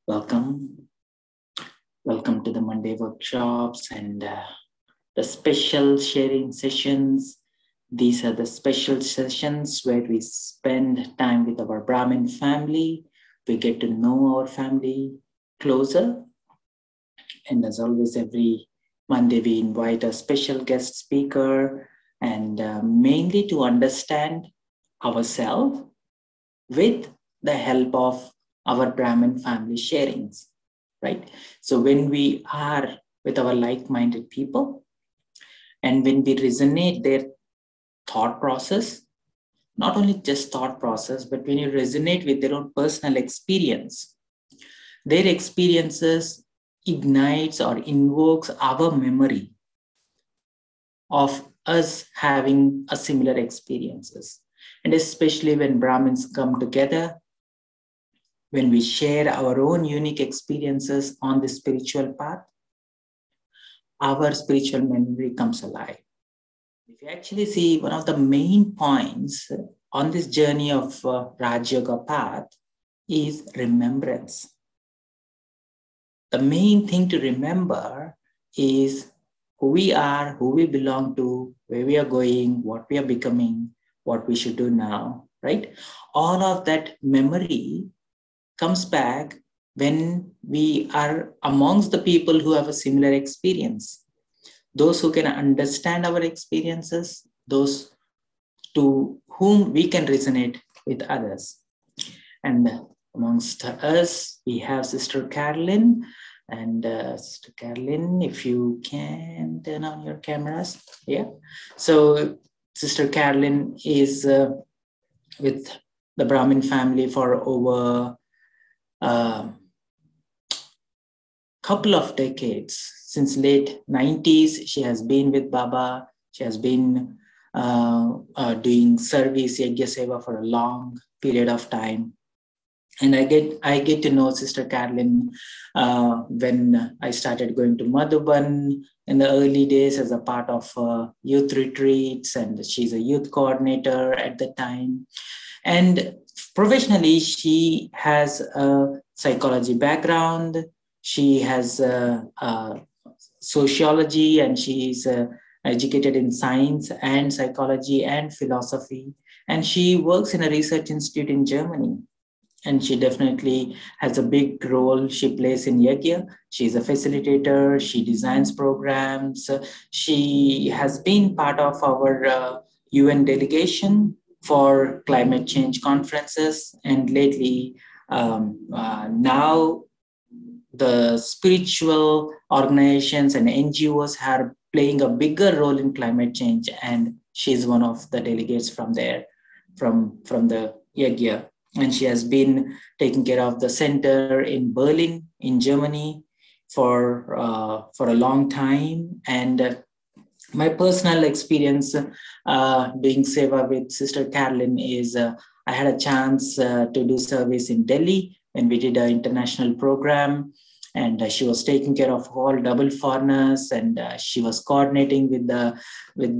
Welcome. Welcome to the Monday workshops and the special sharing sessions. These are the special sessions where we spend time with our Brahmin family. We get to know our family closer. And as always, every Monday we invite a special guest speaker and mainly to understand ourselves with the help of our Brahmin family sharings, right? So when we are with our like-minded people and when we resonate their thought process, not only just thought process, but when you resonate with their own personal experience, their experiences ignites or invokes our memory of us having a similar experiences. And especially when Brahmins come together, when we share our own unique experiences on the spiritual path, our spiritual memory comes alive. If you actually see, one of the main points on this journey of Raj Yoga path is remembrance. The main thing to remember is who we are, who we belong to, where we are going, what we are becoming, what we should do now, right? All of that memory comes back when we are amongst the people who have a similar experience. Those who can understand our experiences, those to whom we can resonate with others. And amongst us, we have Sister Carolin. And Sister Carolin, if you can turn on your cameras. Yeah. So Sister Carolin is with the Brahmin family for over couple of decades. Since late 90s, she has been with Baba. She has been doing service, Yajna Seva for a long period of time. And I get to know Sister Carolin when I started going to Madhuban in the early days as a part of youth retreats, and she's a youth coordinator at the time. And professionally, she has a psychology background. She has sociology, and she's educated in science and psychology and philosophy. And she works in a research institute in Germany. And she definitely has a big role she plays in Yajna. She's a facilitator. She designs programs. She has been part of our UN delegation for climate change conferences. And lately, now the spiritual organizations and NGOs are playing a bigger role in climate change. And she's one of the delegates from there, from the Yajna. And she has been taking care of the center in Berlin, in Germany, for a long time. And my personal experience doing seva with Sister Carolin is I had a chance to do service in Delhi when we did an international program. And she was taking care of all double foreigners, and she was coordinating with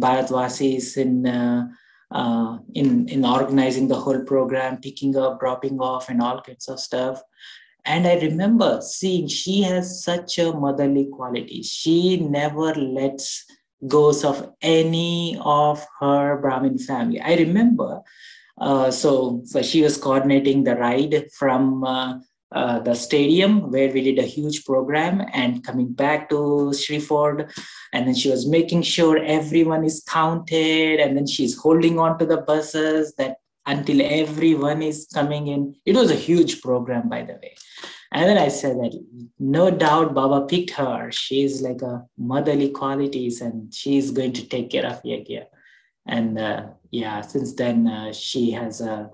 Bharatvasis in organizing the whole program, picking up, dropping off, and all kinds of stuff. And I remember seeing she has such a motherly quality. She never lets go of any of her Brahmin family. I remember, so she was coordinating the ride from the stadium where we did a huge program, and coming back to Fraude, and then she was making sure everyone is counted, and then she's holding on to the buses that until everyone is coming in. It was a huge program, by the way. And then I said that no doubt Baba picked her. She's like a motherly qualities, and she's going to take care of Yajna. And since then she has a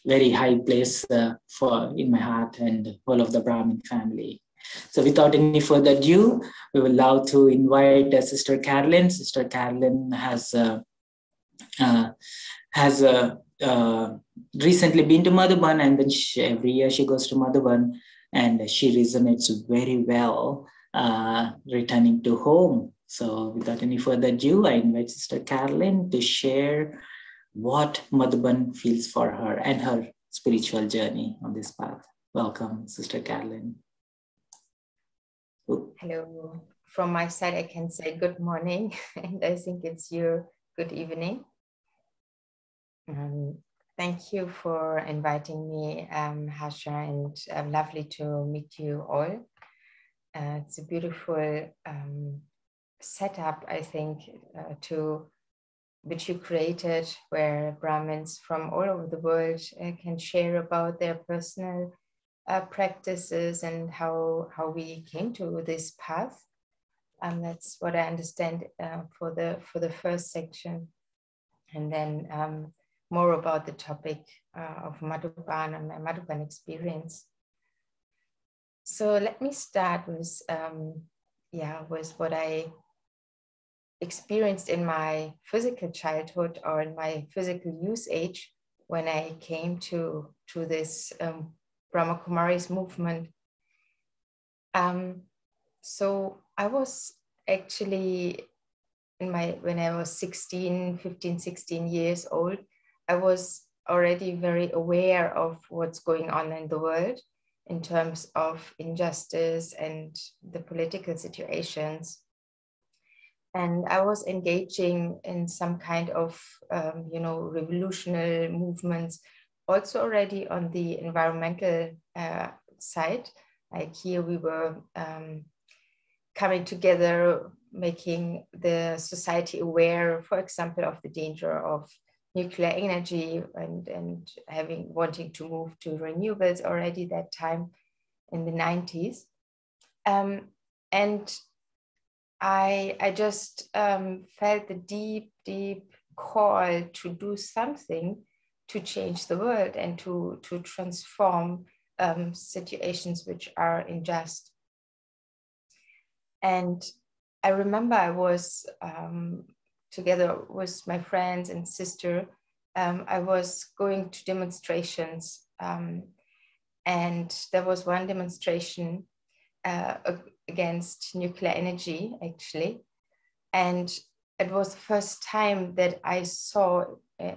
very high place in my heart and all of the Brahmin family. So without any further ado, we would love to invite Sister Carolin. Sister Carolin has recently been to Madhuban, and then every year she goes to Madhuban, and she resonates very well returning to home. So without any further ado, I invite Sister Carolin to share what Madhuban feels for her and her spiritual journey on this path. Welcome, Sister Carolin. Ooh. Hello. From my side, I can say good morning, and I think it's your good evening. Thank you for inviting me, Harsha, and lovely to meet you all. It's a beautiful setup, I think, which you created, where Brahmins from all over the world can share about their personal practices and how we came to this path. That's what I understand for the first section, and then more about the topic of Madhuban and my Madhuban experience. So let me start with what I experienced in my physical childhood or in my physical youth age when I came to this Brahma Kumaris movement. So I was actually when I was 15, 16 years old, I was already very aware of what's going on in the world in terms of injustice and the political situations. And I was engaging in some kind of, revolutionary movements, also already on the environmental side. Like here we were coming together, making the society aware, for example, of the danger of nuclear energy and wanting to move to renewables already that time in the 90s. And I just felt the deep, deep call to do something to change the world and to transform situations which are unjust. And I remember I was together with my friends and sister. I was going to demonstrations, and there was one demonstration against nuclear energy, actually. And it was the first time that I saw,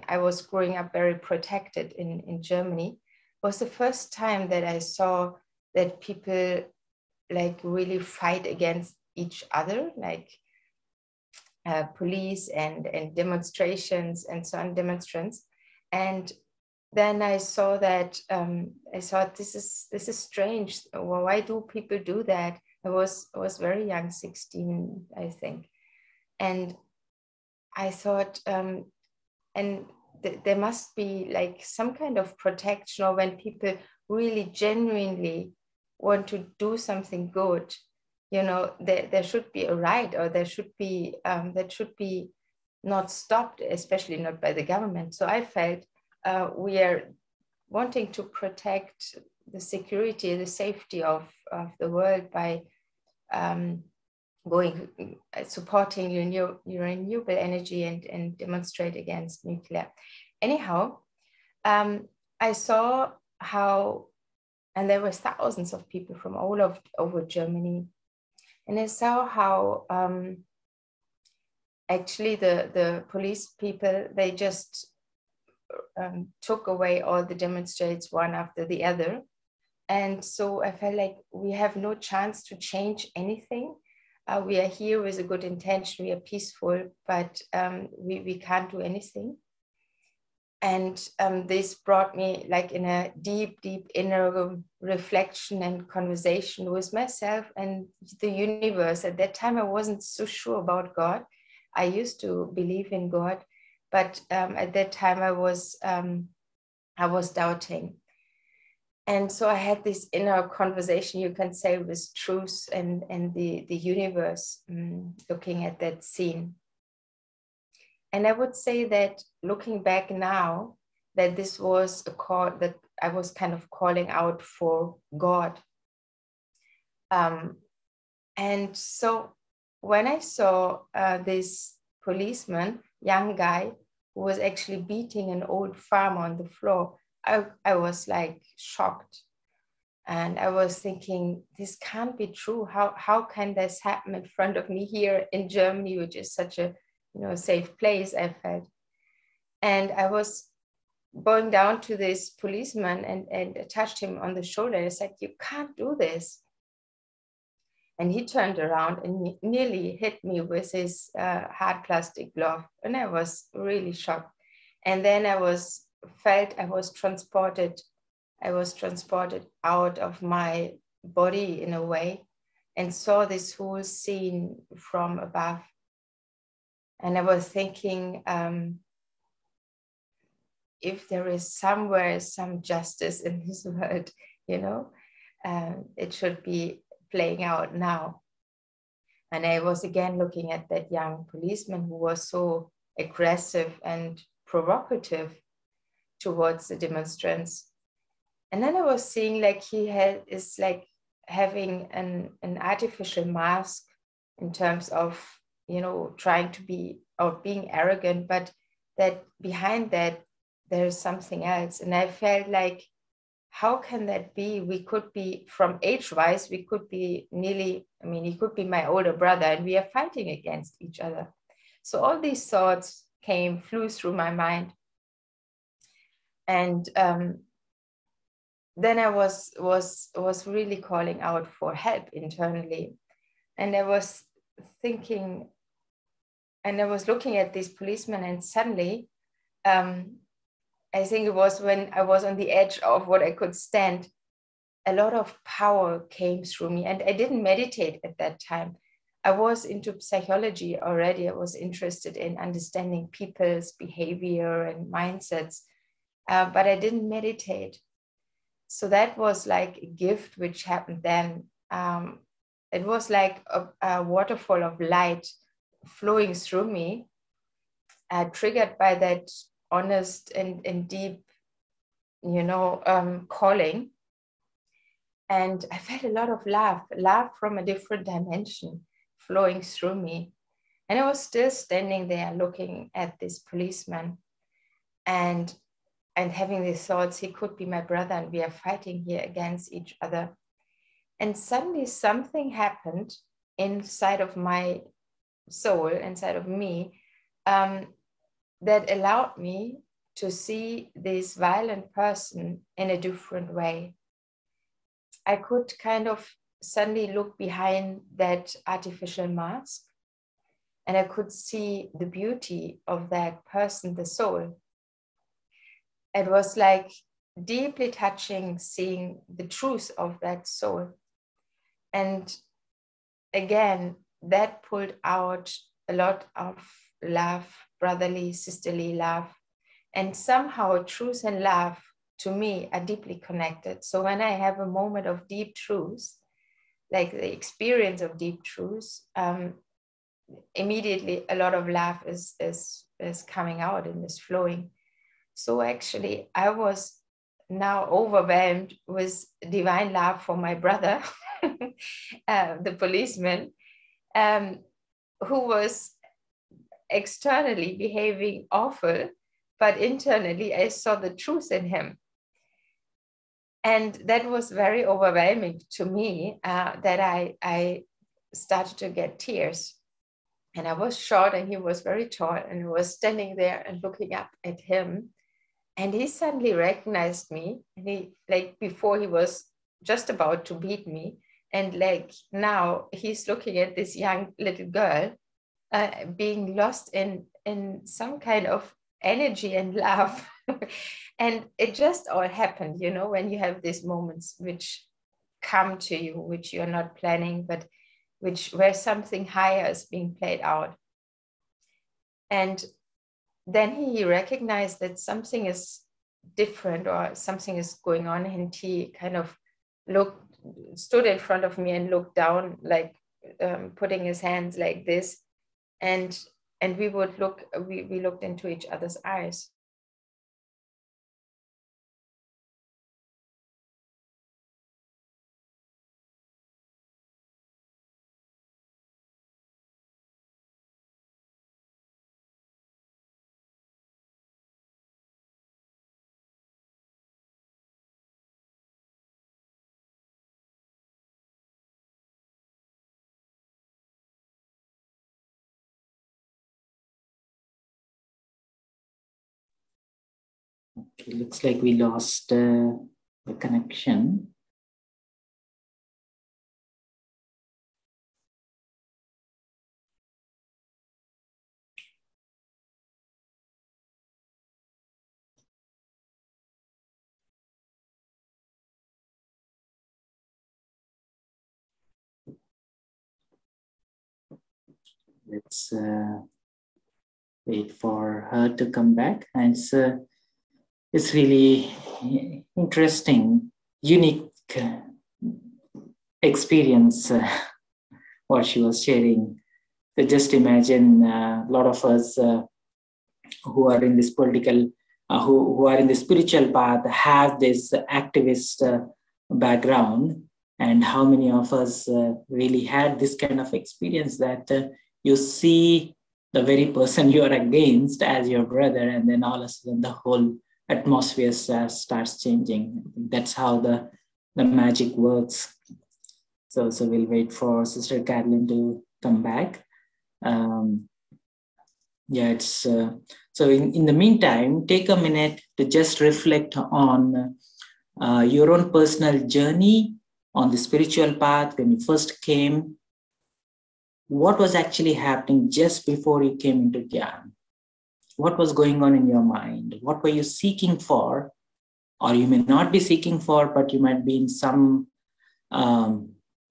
I was growing up very protected in Germany. It was the first time that I saw that people like really fight against each other, like police and demonstrations and so on, demonstrants. And then I saw that I thought this is strange. Well, why do people do that? I was very young, 16, I think, and I thought, there must be like some kind of protection, or when people really genuinely want to do something good, there should be a right, or there should be that should be not stopped, especially not by the government. So I felt we are wanting to protect the security, the safety of the world by supporting renewable energy and demonstrate against nuclear. Anyhow, I saw how, and there were thousands of people from all over Germany, and I saw how actually the police people, they just took away all the demonstrators one after the other. And so I felt like we have no chance to change anything. We are here with a good intention, we are peaceful, but we can't do anything. And this brought me like in a deep, deep inner reflection and conversation with myself and the universe. At that time, I wasn't so sure about God. I used to believe in God, but at that time I was doubting. And so I had this inner conversation, you can say, with truth and the universe, looking at that scene. And I would say that looking back now, that this was a call, that I was kind of calling out for God. And so when I saw this policeman, young guy, who was actually beating an old farmer on the floor, I was like shocked. And I was thinking, this can't be true. How can this happen in front of me here in Germany, which is such a safe place, I felt. And I was going down to this policeman and touched him on the shoulder. I said, "You can't do this." And he turned around and he nearly hit me with his hard plastic glove. And I was really shocked. And then I was transported out of my body in a way, and saw this whole scene from above. And I was thinking, if there is somewhere some justice in this world, it should be playing out now. And I was again looking at that young policeman who was so aggressive and provocative towards the demonstrants. And then I was seeing like is like having an artificial mask in terms of, trying to be or being arrogant, but that behind that there is something else. And I felt like, how can that be? We could be, from age-wise, we could be nearly, he could be my older brother, and we are fighting against each other. So all these thoughts flew through my mind. And then I was really calling out for help internally. And I was thinking, and I was looking at these policemen, and suddenly, I think it was when I was on the edge of what I could stand, a lot of power came through me. And I didn't meditate at that time. I was into psychology already. I was interested in understanding people's behavior and mindsets, but I didn't meditate. So that was like a gift which happened then. It was like a waterfall of light flowing through me, triggered by that honest and deep, calling. And I felt a lot of love from a different dimension flowing through me. And I was still standing there looking at this policeman and having these thoughts, he could be my brother and we are fighting here against each other. And suddenly something happened inside of my soul, inside of me, that allowed me to see this violent person in a different way. I could kind of suddenly look behind that artificial mask, and I could see the beauty of that person, the soul. It was like deeply touching, seeing the truth of that soul. And again, that pulled out a lot of love, brotherly, sisterly love. And somehow truth and love to me are deeply connected. So when I have a moment of deep truth, like the experience of deep truth, immediately a lot of love is coming out and is flowing. So actually I was now overwhelmed with divine love for my brother, the policeman, who was externally behaving awful, but internally I saw the truth in him. And that was very overwhelming to me, that I started to get tears. And I was short and he was very tall, and I was standing there and looking up at him. And he suddenly recognized me. And he, like, before he was just about to beat me. And like now he's looking at this young little girl, being lost in some kind of energy and love. And it just all happened, when you have these moments which come to you, which you're not planning, but where something higher is being played out. And then he recognized that something is different or something is going on, and he kind of stood in front of me and looked down, like putting his hands like this, and we looked into each other's eyes. Okay, looks like we lost the connection. Let's wait for her to come back. And it's really interesting, unique experience what she was sharing. So just imagine a lot of us who are in this political, who are in the spiritual path have this activist background, and how many of us really had this kind of experience that you see the very person you are against as your brother, and then all of a sudden the whole atmosphere starts changing. That's how the magic works. So we'll wait for Sister Carolin to come back. Yeah, it's so in the meantime, take a minute to just reflect on your own personal journey on the spiritual path when you first came. What was actually happening just before you came into Gyan? What was going on in your mind? What were you seeking for? Or you may not be seeking for, but you might be in some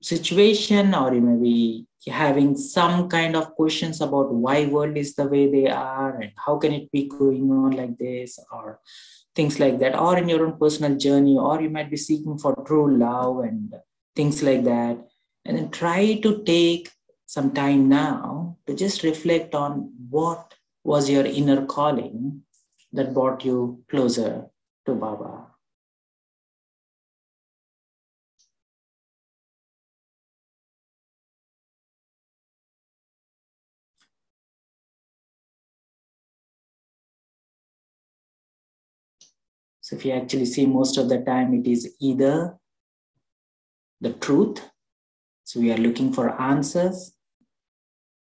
situation, or you may be having some kind of questions about why world is the way they are and how can it be going on like this, or things like that, or in your own personal journey, or you might be seeking for true love and things like that. And then try to take some time now to just reflect on what was your inner calling that brought you closer to Baba. So if you actually see, most of the time it is either the truth. So we are looking for answers.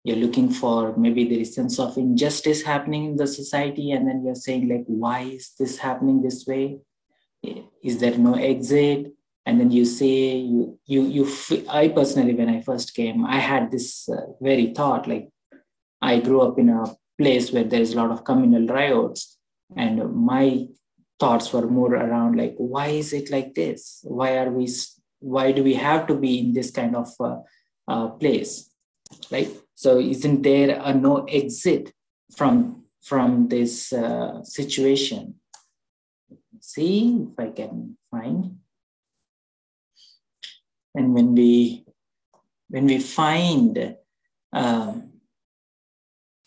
You're looking for, maybe there is sense of injustice happening in the society, and then you're saying like, why is this happening this way? Is there no exit? And then you say, I personally, when I first came, I had this very thought, like I grew up in a place where there's a lot of communal riots, and my thoughts were more around like, why is it like this? Why do we have to be in this kind of place, right? So isn't there a no exit from this situation? See if I can find. And when we find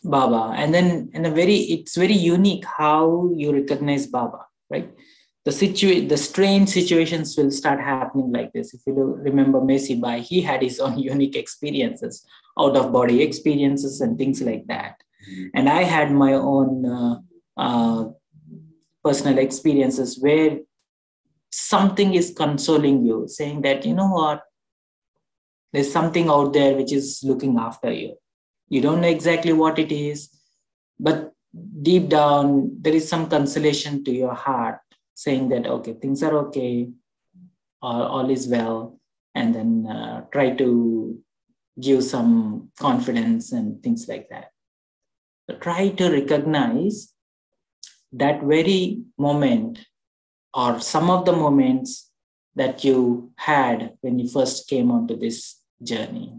Baba, and then it's very unique how you recognize Baba, right? The strange situations will start happening like this. If you remember Messi Bai, he had his own unique experiences, out of body experiences and things like that. And I had my own personal experiences where something is consoling you, saying that, you know what, there's something out there which is looking after you. You don't know exactly what it is, but deep down, there is some consolation to your heart saying that, okay, things are okay, all is well, and then try to give some confidence and things like that. So try to recognize that very moment, or some of the moments that you had when you first came onto this journey.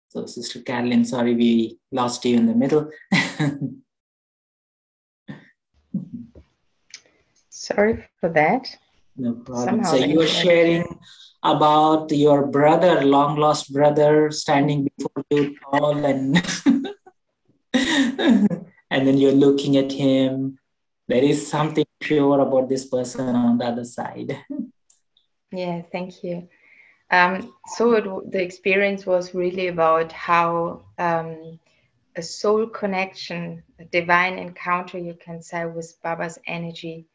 So Sister Carolin, sorry we lost you in the middle. Sorry for that. No problem. Somehow so you were sharing about your brother, long lost brother, standing before you tall, and and then you're looking at him. There is something pure about this person on the other side. Yeah, thank you. So the experience was really about how a soul connection, a divine encounter, you can say, with Baba's energy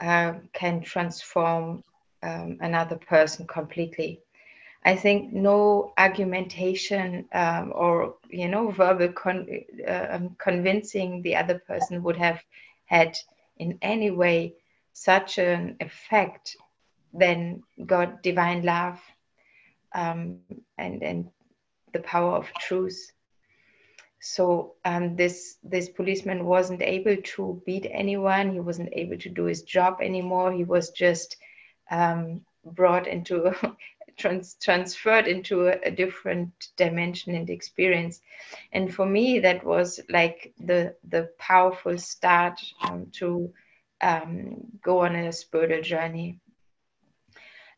can transform another person completely. I think no argumentation or verbal convincing the other person would have had in any way such an effect than God, divine love, and the power of truth. So this policeman wasn't able to beat anyone. He wasn't able to do his job anymore. He was just brought into transferred into a different dimension and experience. And for me, that was like the powerful start to go on a spiritual journey.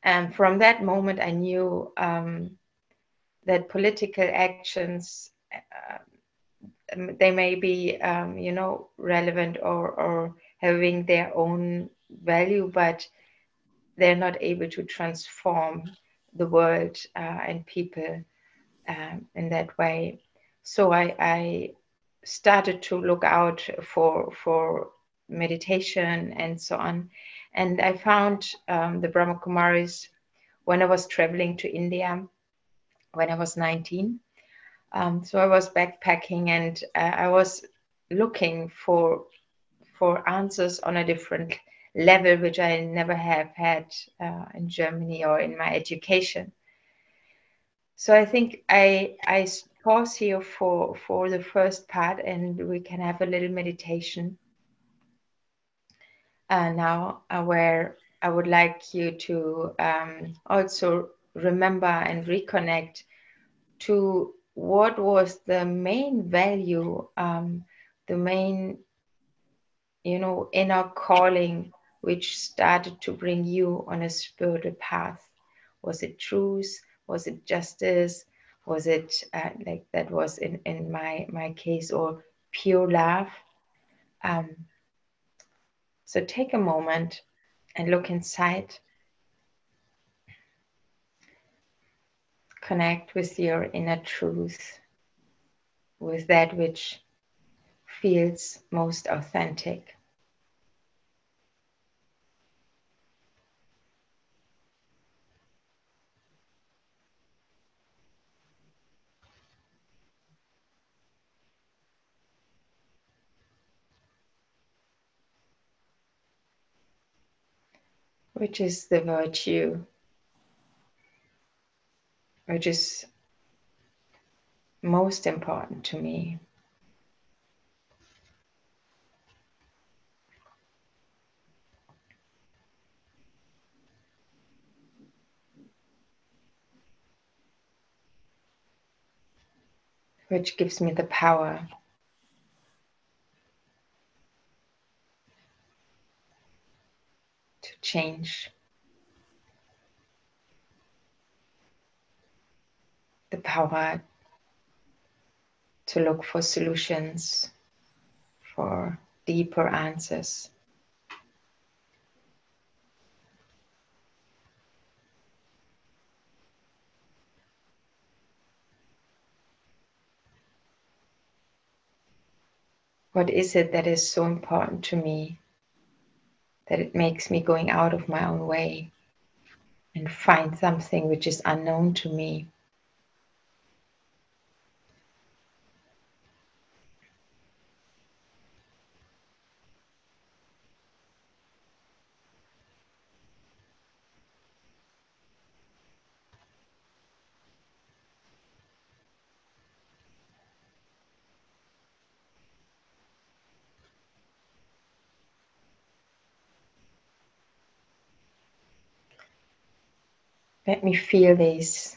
And from that moment, I knew that political actions, they may be relevant or having their own value, but they're not able to transform the world and people in that way. So I started to look out for meditation and so on, and I found the Brahma Kumaris when I was traveling to India when I was 19. So I was backpacking, and I was looking for answers on a different level, which I never have had in Germany or in my education. So I think I pause here for the first part, and we can have a little meditation now, where I would like you to also remember and reconnect to what was the main value, the main, inner calling which started to bring you on a spiritual path. Was it truth? Was it justice? Was it like that was in my case, or pure love? So take a moment and look inside. Connect with your inner truth, with that which feels most authentic. Which is the virtue which is most important to me. Which gives me the power to change, the power to look for solutions, for deeper answers. What is it that is so important to me that it makes me going out of my own way and find something which is unknown to me? Let me feel this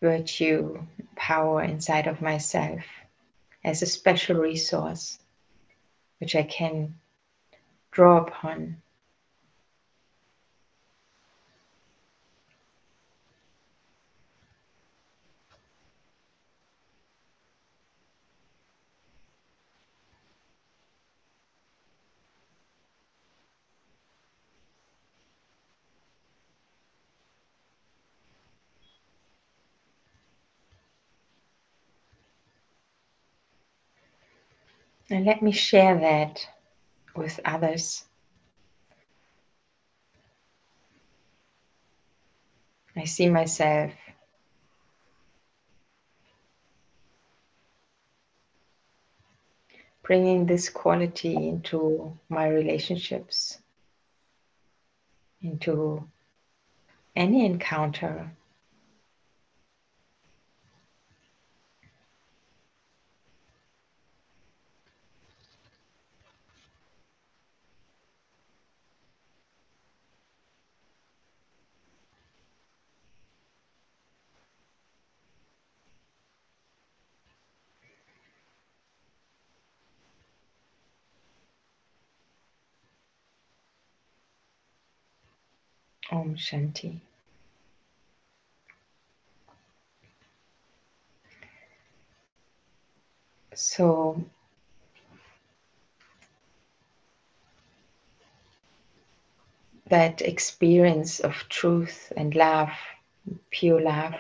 virtue, power inside of myself as a special resource which I can draw upon. And let me share that with others. I see myself bringing this quality into my relationships, into any encounter. Om Shanti. So that experience of truth and love, pure love,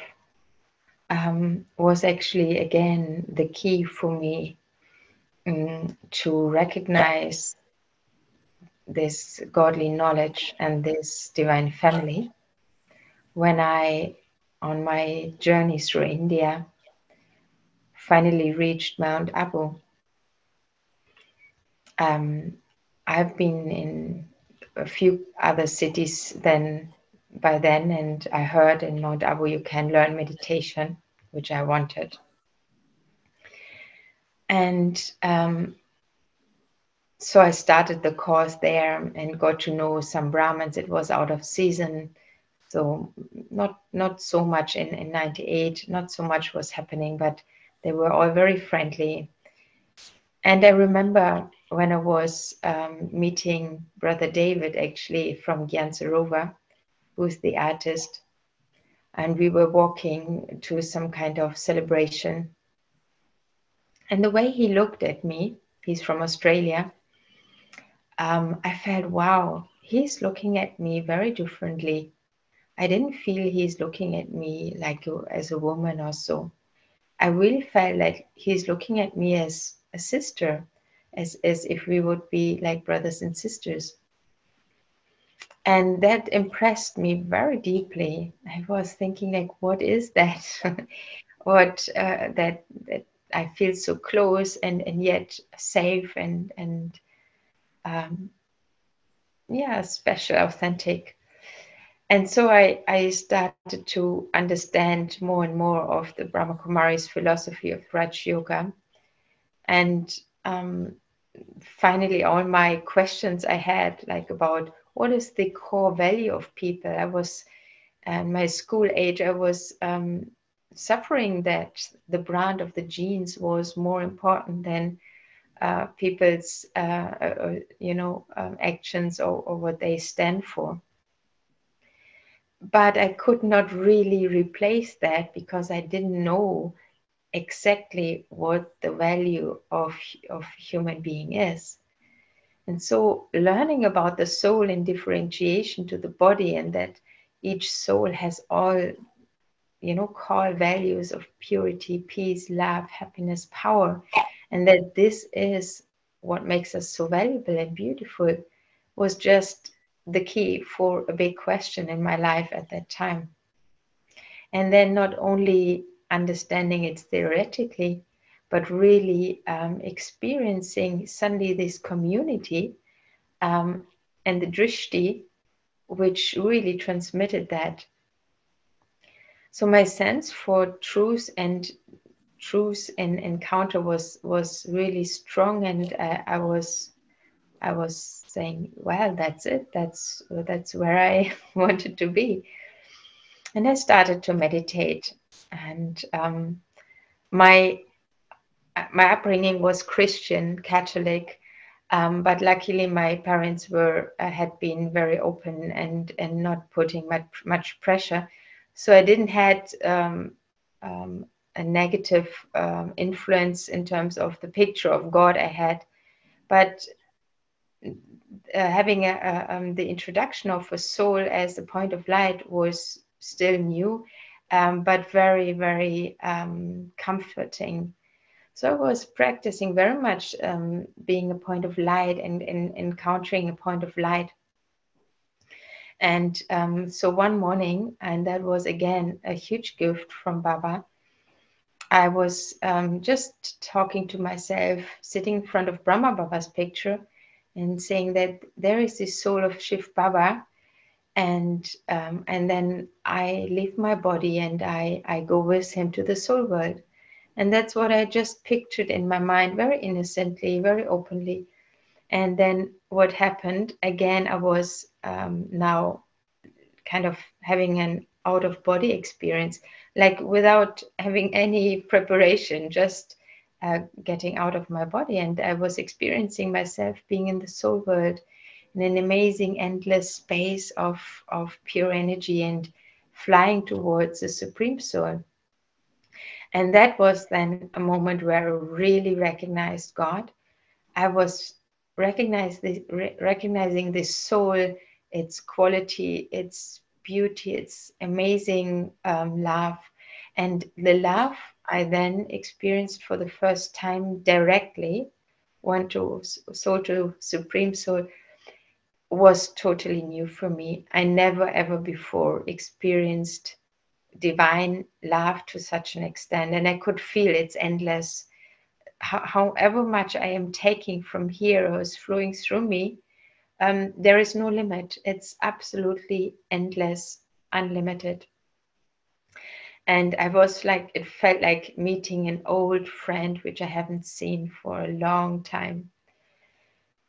was actually again the key for me to recognize this godly knowledge and this divine family when I, on my journey through India, finally reached Mount Abu. I've been in a few other cities by then, and I heard in Mount Abu you can learn meditation, which I wanted. And so I started the course there and got to know some Brahmins. It was out of season, so not so much in 98, not so much was happening, but they were all very friendly. And I remember when I was meeting Brother David, actually from Gyan Sarovar, who's the artist, and we were walking to some kind of celebration. And the way he looked at me, he's from Australia, I felt, wow, he's looking at me very differently. I didn't feel he's looking at me like as a woman or so. I really felt like he's looking at me as a sister, as if we would be like brothers and sisters. And that impressed me very deeply. I was thinking, like, what is that? What that I feel so close and yet safe and yeah, special, authentic. And so I started to understand more and more of the Brahma Kumaris philosophy of Raj Yoga. And finally, all my questions I had, like about what is the core value of people. I was, my school age, I was suffering that the brand of the genes was more important than people's, actions or what they stand for. But I could not really replace that because I didn't know exactly what the value of human being is. And so learning about the soul in differentiation to the body, and that each soul has all, core values of purity, peace, love, happiness, power, and that this is what makes us so valuable and beautiful, was just the key for a big question in my life at that time. And then not only understanding it theoretically, but really experiencing suddenly this community and the drishti, which really transmitted that. So my sense for truth and encounter was really strong, and I was saying, well, that's it. That's where I wanted to be. And I started to meditate. And my upbringing was Christian, Catholic, but luckily my parents had been very open and not putting much pressure. So I didn't had a negative influence in terms of the picture of God I had, but having the introduction of a soul as a point of light was still new, but very, very comforting. So I was practicing very much being a point of light and encountering a point of light. And so one morning, and that was again a huge gift from Baba, I was just talking to myself, sitting in front of Brahma Baba's picture and saying that there is this soul of Shiv Baba, and then I leave my body and I go with him to the soul world. And that's what I just pictured in my mind, very innocently, very openly. And then what happened again, I was now kind of having an out of body experience, like without having any preparation, just getting out of my body. And I was experiencing myself being in the soul world, in an amazing, endless space of pure energy, and flying towards the Supreme Soul. And that was then a moment where I really recognized God. I was recognizing this soul, its quality, its beauty, its amazing love. And the love I then experienced for the first time directly, one to soul to Supreme Soul, was totally new for me. I never ever before experienced divine love to such an extent, and I could feel its endless. However much I am taking from here or is flowing through me, there is no limit. It's absolutely endless, unlimited. And I was like, it felt like meeting an old friend, which I haven't seen for a long time.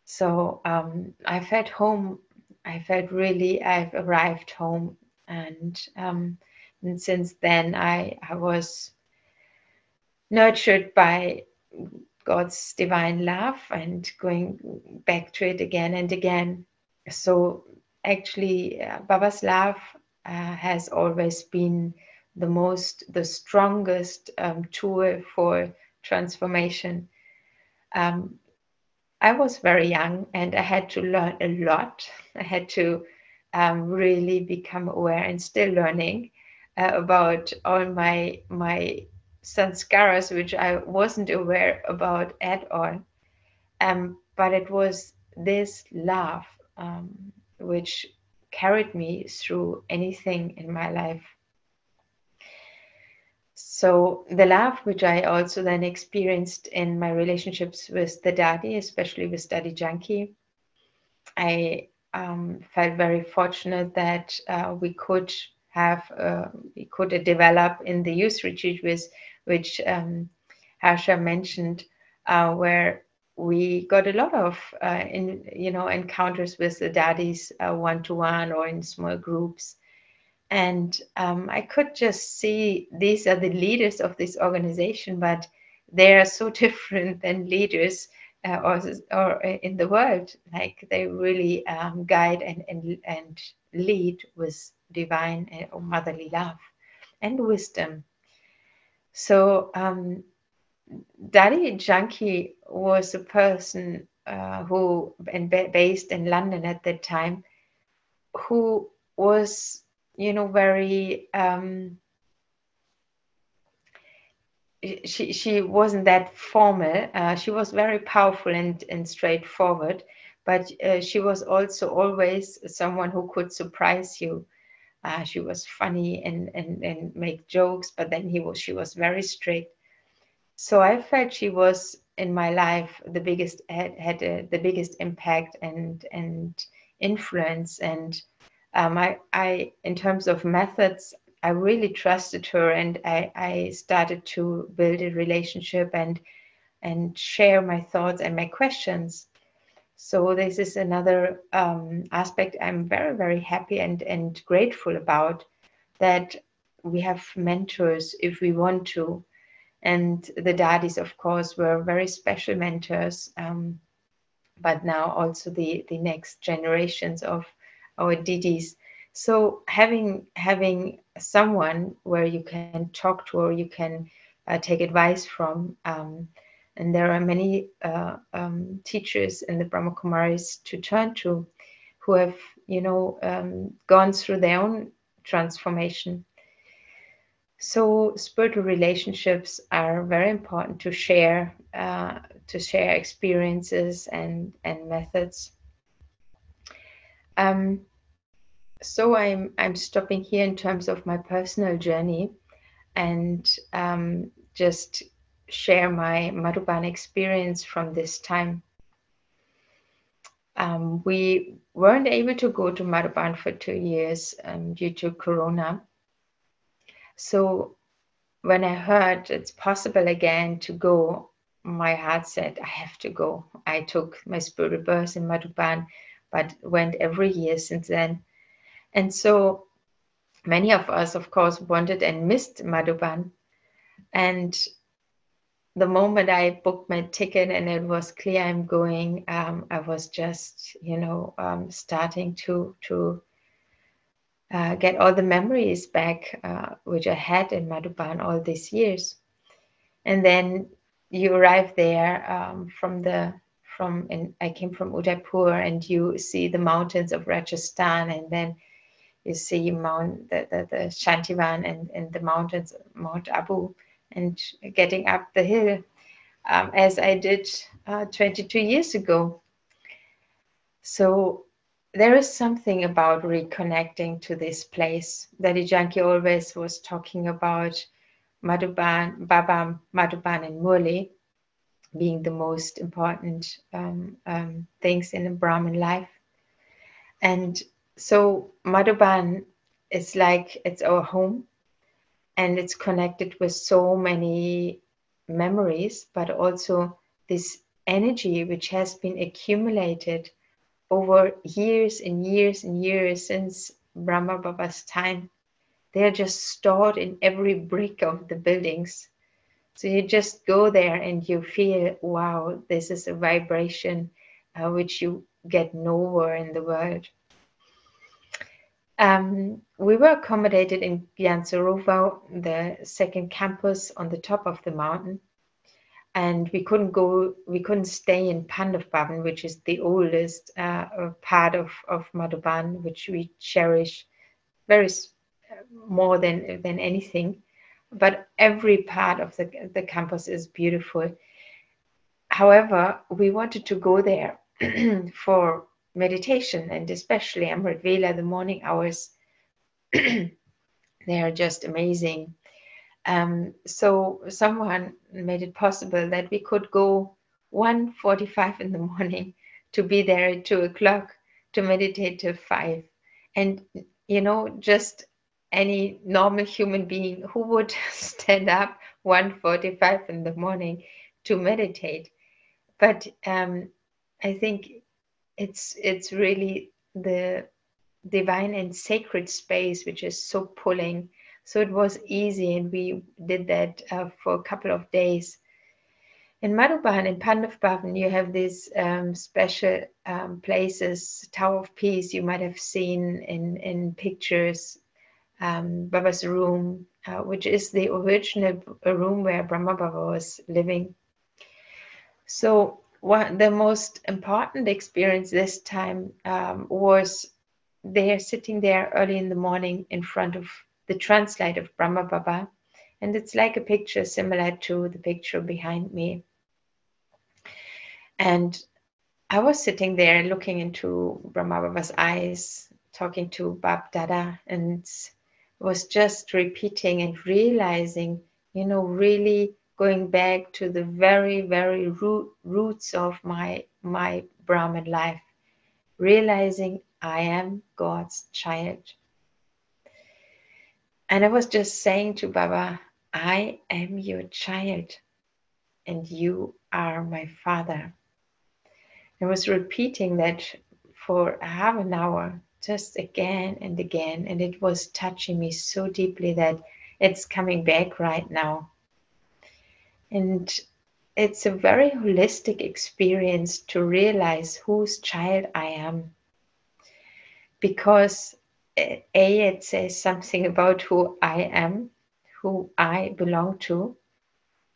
So I felt home. I felt really I've arrived home. And since then, I was nurtured by God's divine love and going back to it again and again. So actually, Baba's love has always been the strongest tool for transformation. I was very young and I had to learn a lot. I had to really become aware, and still learning about all my sanskaras, which I wasn't aware about at all. But it was this love which carried me through anything in my life. So the love which I also then experienced in my relationships with the daddy, especially with Daddy Junkie, I felt very fortunate that we could develop in the youth retreat, with which Harsha mentioned, where we got a lot of encounters with the daddies, one-to-one or in small groups. And I could just see these are the leaders of this organization, but they are so different than leaders or in the world. Like they really guide and lead with divine or motherly love and wisdom. So Daddy Junkie was a person who, and based in London at that time, who was, very she wasn't that formal. She was very powerful and straightforward, but she was also always someone who could surprise you. She was funny and make jokes, but then she was very strict. So I felt she was in my life the biggest had the biggest impact and influence. And I in terms of methods, I really trusted her, and I started to build a relationship and share my thoughts and my questions. So this is another aspect I'm very, very happy and grateful about, that we have mentors if we want to. And the daddies, of course, were very special mentors, but now also the next generations of our didis. So having someone where you can talk to or you can take advice from, and there are many teachers in the Brahma Kumaris to turn to, who have gone through their own transformation. So spiritual relationships are very important to share experiences and methods. So I'm stopping here in terms of my personal journey, and just share my Madhuban experience from this time. We weren't able to go to Madhuban for 2 years due to Corona. So when I heard it's possible again to go, my heart said, I have to go. I took my spirit birth in Madhuban, but went every year since then. And so many of us, of course, wanted and missed Madhuban. And the moment I booked my ticket and it was clear I'm going, I was just, starting to get all the memories back, which I had in Madhuban all these years. And then you arrive there I came from Udaipur, and you see the mountains of Rajasthan, and then you see the Shantivan and the mountains, Mount Abu, and getting up the hill, as I did 22 years ago. So there is something about reconnecting to this place that Ijanki always was talking about, Madhuban, Baba, Madhuban, and Murli being the most important things in a Brahmin life. And so Madhuban is like it's our home, and it's connected with so many memories, but also this energy which has been accumulated over years and years and years since Brahma Baba's time. They are just stored in every brick of the buildings. So you just go there and you feel, wow, this is a vibration which you get nowhere in the world. We were accommodated in Gyansarovar, the second campus on the top of the mountain. And we couldn't stay in Pandavbhavan, which is the oldest part of Madhuban, which we cherish very more than anything. But every part of the campus is beautiful. However, we wanted to go there for meditation, and especially Amrit Vela, the morning hours. They are just amazing. So someone made it possible that we could go 1:45 in the morning to be there at 2 o'clock to meditate till 5. And, just any normal human being who would stand up 1:45 in the morning to meditate. But I think it's really the divine and sacred space which is so pulling. So it was easy, and we did that for a couple of days. In Madhuban, in Pandavbhavan, you have these special places, Tower of Peace, you might have seen in pictures, Baba's room, which is the original room where Brahma Baba was living. So the most important experience this time was they are sitting there early in the morning in front of the translate of Brahma Baba. And it's like a picture similar to the picture behind me. And I was sitting there looking into Brahma Baba's eyes, talking to Bab Dada, and was just repeating and realizing, really going back to the very, very roots of my Brahman life, realizing I am God's child. And I was just saying to Baba, I am your child and you are my father. I was repeating that for half an hour, just again and again. And it was touching me so deeply that it's coming back right now. And it's a very holistic experience to realize whose child I am. Because it says something about who I am, who I belong to.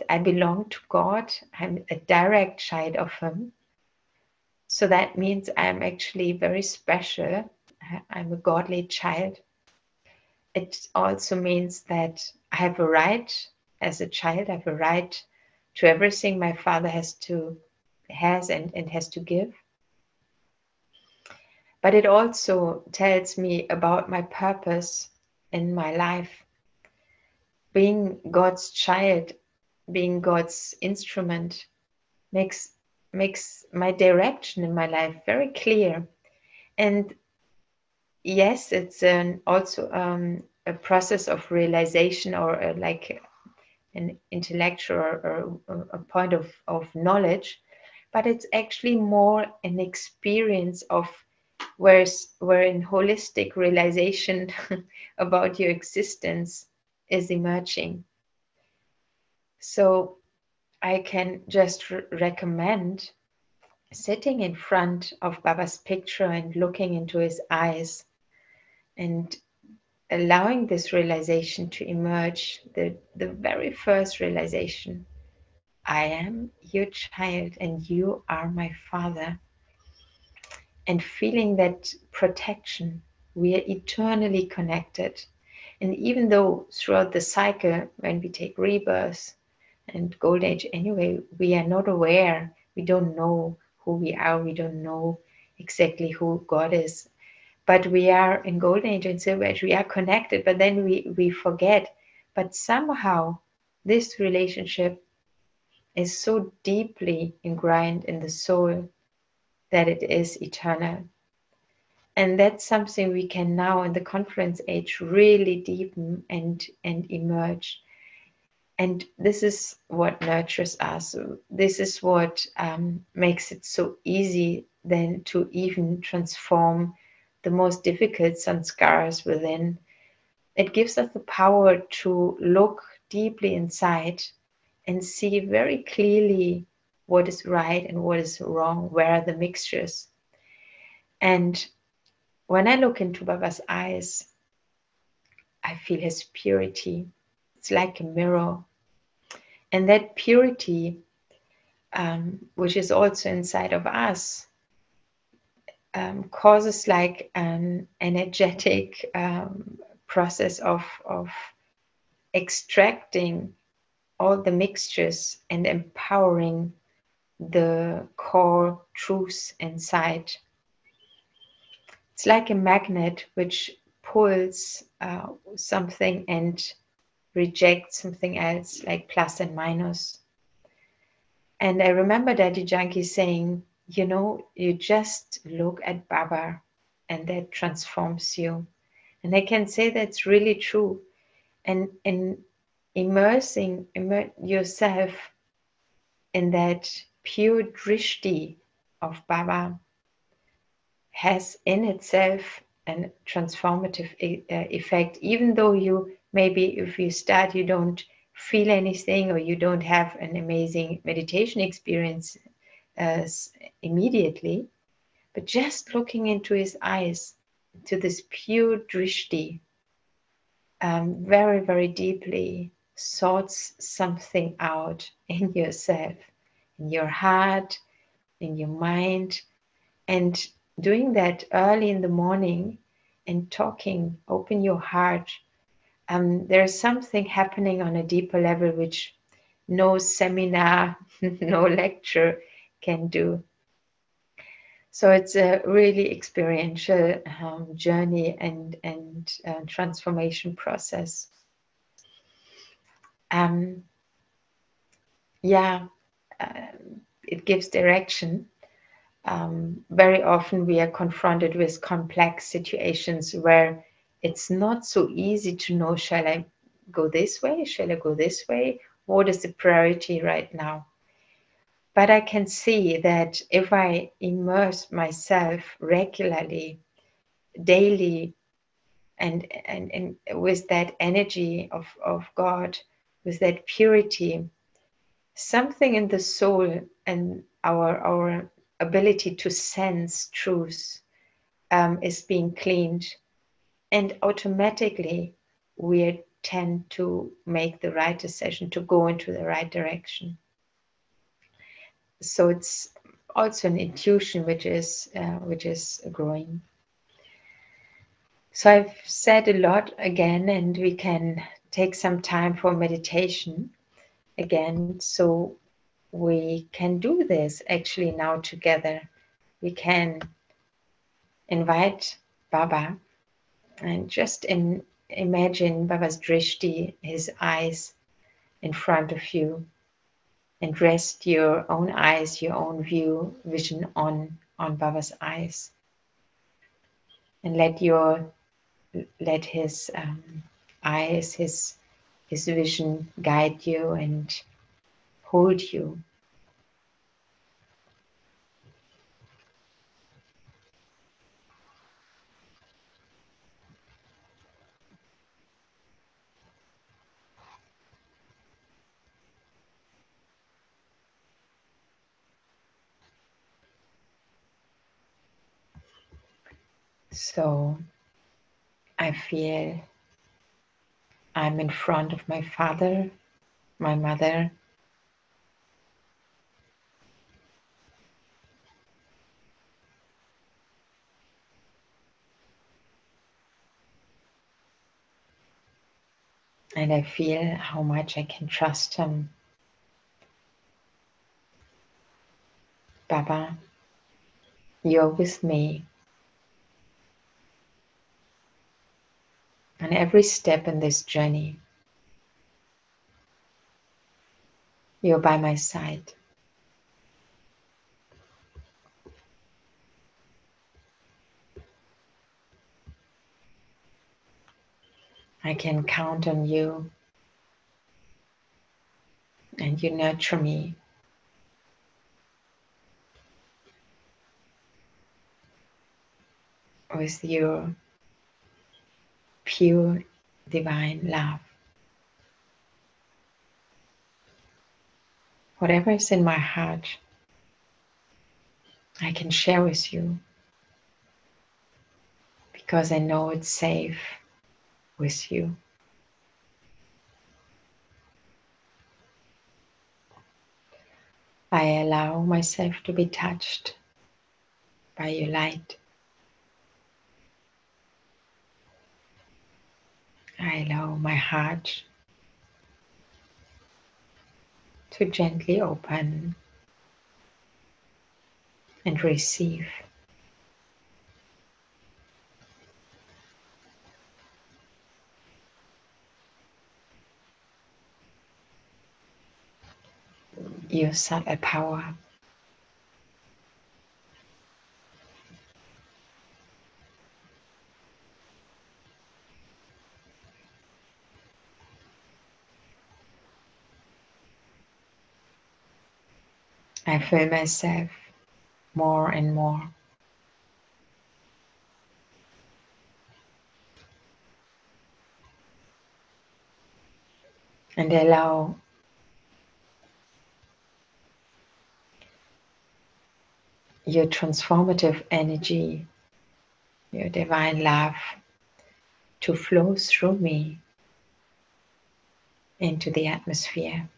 I belong to God. I'm a direct child of Him. So that means I'm actually very special. I'm a godly child. It also means that I have a right, as a child, I have a right to everything my father has and has to give. but it also tells me about my purpose in my life. Being God's child, being God's instrument makes my direction in my life very clear. And yes, it's also a process of realization, or like an intellectual or a point of knowledge, but it's actually more an experience of where in holistic realization about your existence is emerging. So I can just recommend sitting in front of Baba's picture and looking into his eyes and allowing this realization to emerge, the very first realization: I am your child and you are my father. And feeling that protection, we are eternally connected. And even though throughout the cycle, when we take rebirth and gold age anyway, we are not aware, we don't know who we are, we don't know exactly who God is. But we are in golden age and silver age, we are connected, but then we forget. But somehow this relationship is so deeply ingrained in the soul that it is eternal. And that's something we can now in the conference age really deepen and emerge. And this is what nurtures us. This is what makes it so easy then to even transform the most difficult sanskaras within. It gives us the power to look deeply inside and see very clearly what is right and what is wrong, where are the mixtures. And when I look into Baba's eyes, I feel his purity. It's like a mirror. And that purity, which is also inside of us, causes like an energetic process of extracting all the mixtures and empowering the core truths inside. It's like a magnet which pulls something and rejects something else, like plus and minus. And I remember Daddy Janki saying, you know, you just look at Baba and that transforms you. And I can say that's really true. And in immersing yourself in that pure drishti of Baba has in itself a transformative effect, even though you maybe if you start you don't feel anything or you don't have an amazing meditation experience immediately, but just looking into his eyes, to this pure drishti, very, very deeply sorts something out in yourself, in your heart, in your mind. And doing that early in the morning and talking, open your heart. There's something happening on a deeper level which no seminar, no lecture can do. So it's a really experiential journey and transformation process. It gives direction. Very often we are confronted with complex situations where it's not so easy to know, shall I go this way? Shall I go this way? What is the priority right now? But I can see that if I immerse myself regularly, daily, and with that energy of God, with that purity, something in the soul and our ability to sense truth is being cleaned, and automatically we tend to make the right decision, to go into the right direction. So it's also an intuition which is growing. So I've said a lot again, and we can take some time for meditation again, so we can do this actually now together. We can invite Baba and just imagine Baba's drishti, his eyes in front of you, and rest your own eyes, your own vision on Baba's eyes, and let his eyes, his vision guide you and hold you. So I feel I'm in front of my father, my mother, and I feel how much I can trust him. Baba, you're with me on every step in this journey. You're by my side. I can count on you, and you nurture me with your pure divine love. Whatever is in my heart, I can share with you because I know it's safe with you. I allow myself to be touched by your light. I allow my heart to gently open and receive. Your subtle power. I feel myself more and more. And allow your transformative energy, your divine love to flow through me into the atmosphere.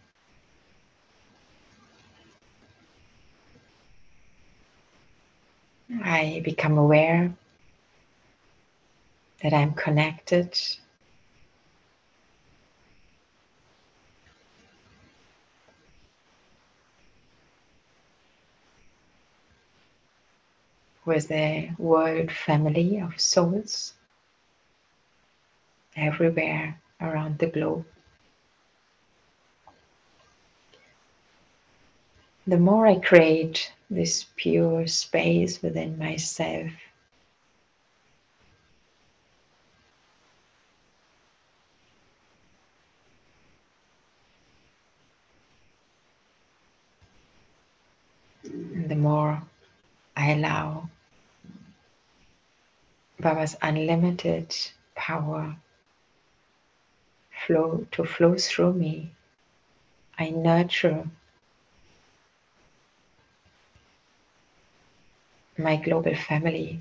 I become aware that I'm connected with a world family of souls everywhere around the globe. The more I create this pure space within myself, the more I allow Baba's unlimited power to flow through me. I nurture my global family.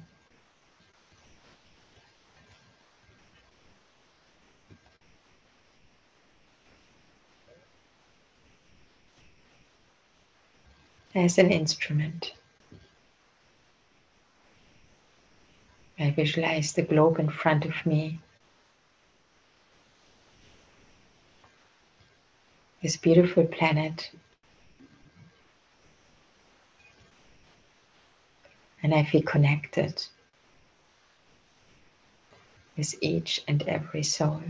As an instrument. I visualize the globe in front of me. This beautiful planet. And I feel connected with each and every soul.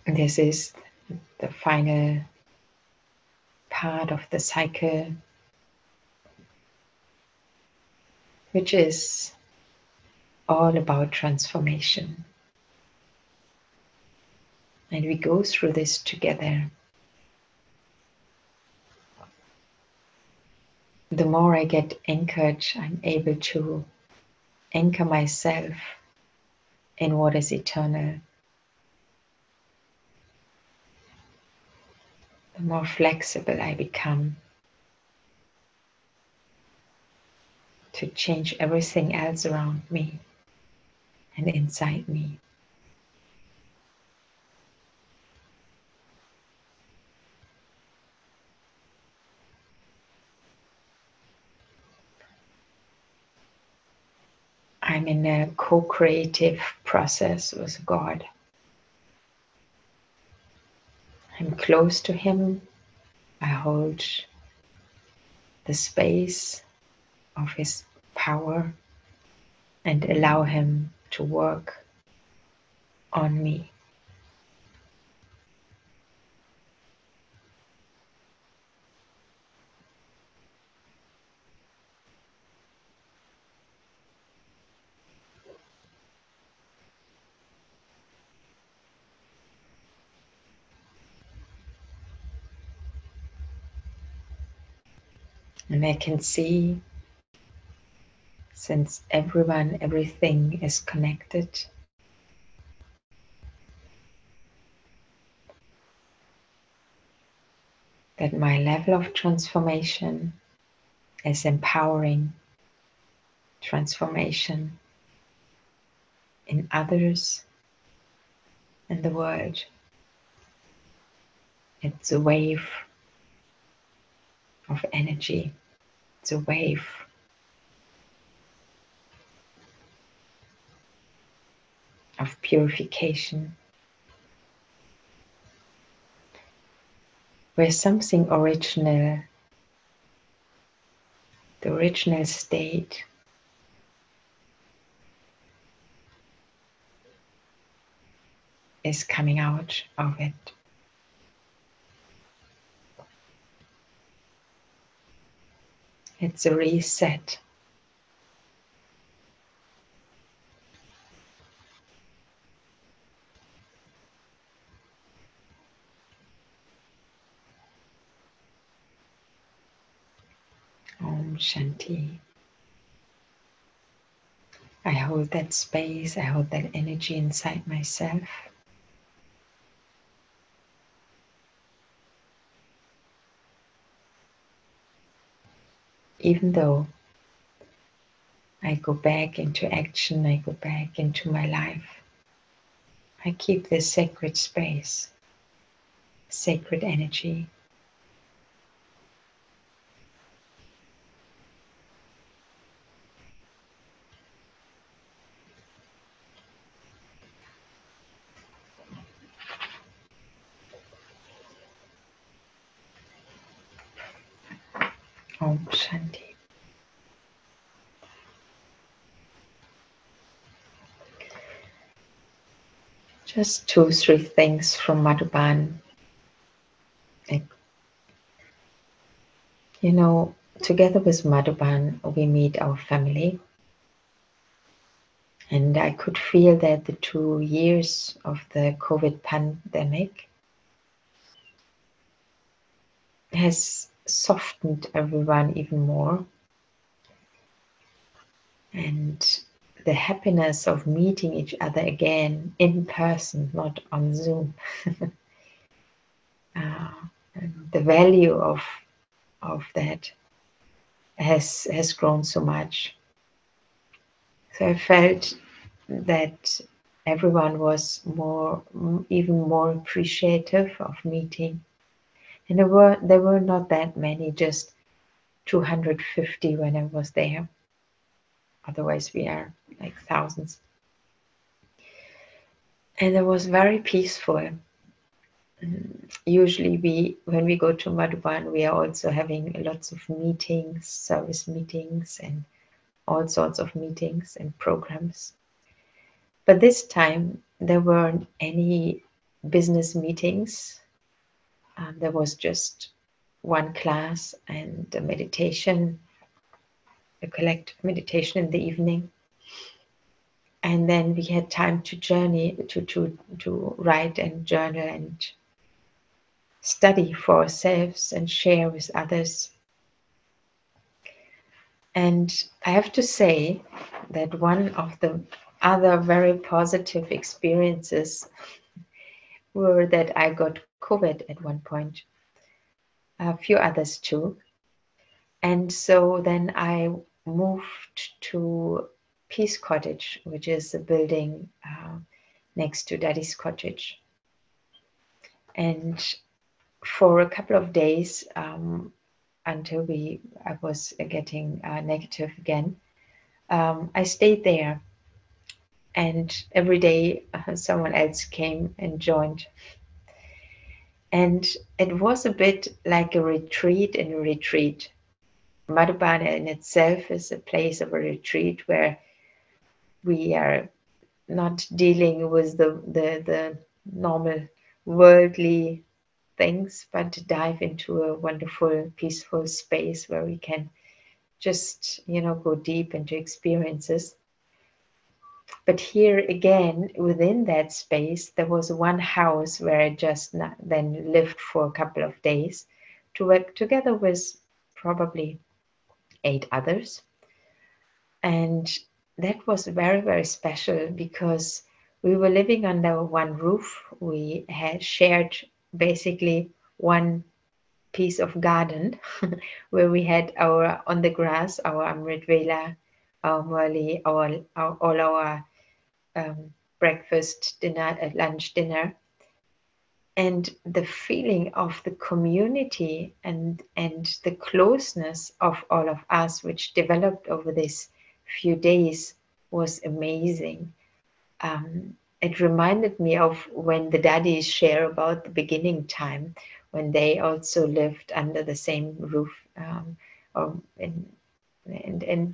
This is the final part of the cycle, which is all about transformation. And we go through this together. The more I get anchored, I'm able to anchor myself in what is eternal. The more flexible I become to change everything else around me and inside me. I'm in a co-creative process with God. I'm close to Him. I hold the space of His power and allow Him to work on me. And I can see, since everyone, everything is connected, that my level of transformation is empowering transformation in others and the world. It's a wave of energy. It's a wave of purification, where something original, the original state, is coming out of it. It's a reset. Om Shanti. I hold that space, I hold that energy inside myself. Even though I go back into action, I go back into my life, I keep this sacred space, sacred energy. Om Shanti. Just 2-3 things from Madhuban. You know, together with Madhuban, we meet our family. And I could feel that the 2 years of the COVID pandemic has softened everyone even more. And the happiness of meeting each other again in person, not on Zoom. The value of that has grown so much. So I felt that everyone was even more appreciative of meeting. And there were not that many, just 250 when I was there. Otherwise we are like thousands. And it was very peaceful. Usually when we go to Madhuban, we are also having lots of meetings, service meetings, and all sorts of meetings and programs. But this time there weren't any business meetings. There was just one class and a meditation, a collective meditation in the evening. And then we had time to journey, to write and journal and study for ourselves and share with others. And I have to say that one of the other very positive experiences were that I got COVID at one point, a few others too. And so then I moved to Peace Cottage, which is a building next to Daddy's Cottage. And for a couple of days, until I was getting negative again, I stayed there. And every day someone else came and joined. And it was a bit like a retreat in a retreat. Madhuban in itself is a place of a retreat where we are not dealing with the normal worldly things, but to dive into a wonderful, peaceful space where we can just, go deep into experiences. But here again, within that space, there was one house where I just then lived for a couple of days to work together with probably 8 others. And that was very, very special because we were living under one roof. We had shared basically one piece of garden where we had on the grass, our Amrit Vela, our Murli, all our breakfast, dinner, lunch, dinner. And the feeling of the community and the closeness of all of us, which developed over these few days, was amazing. It reminded me of when the daddies share about the beginning time, when they also lived under the same roof and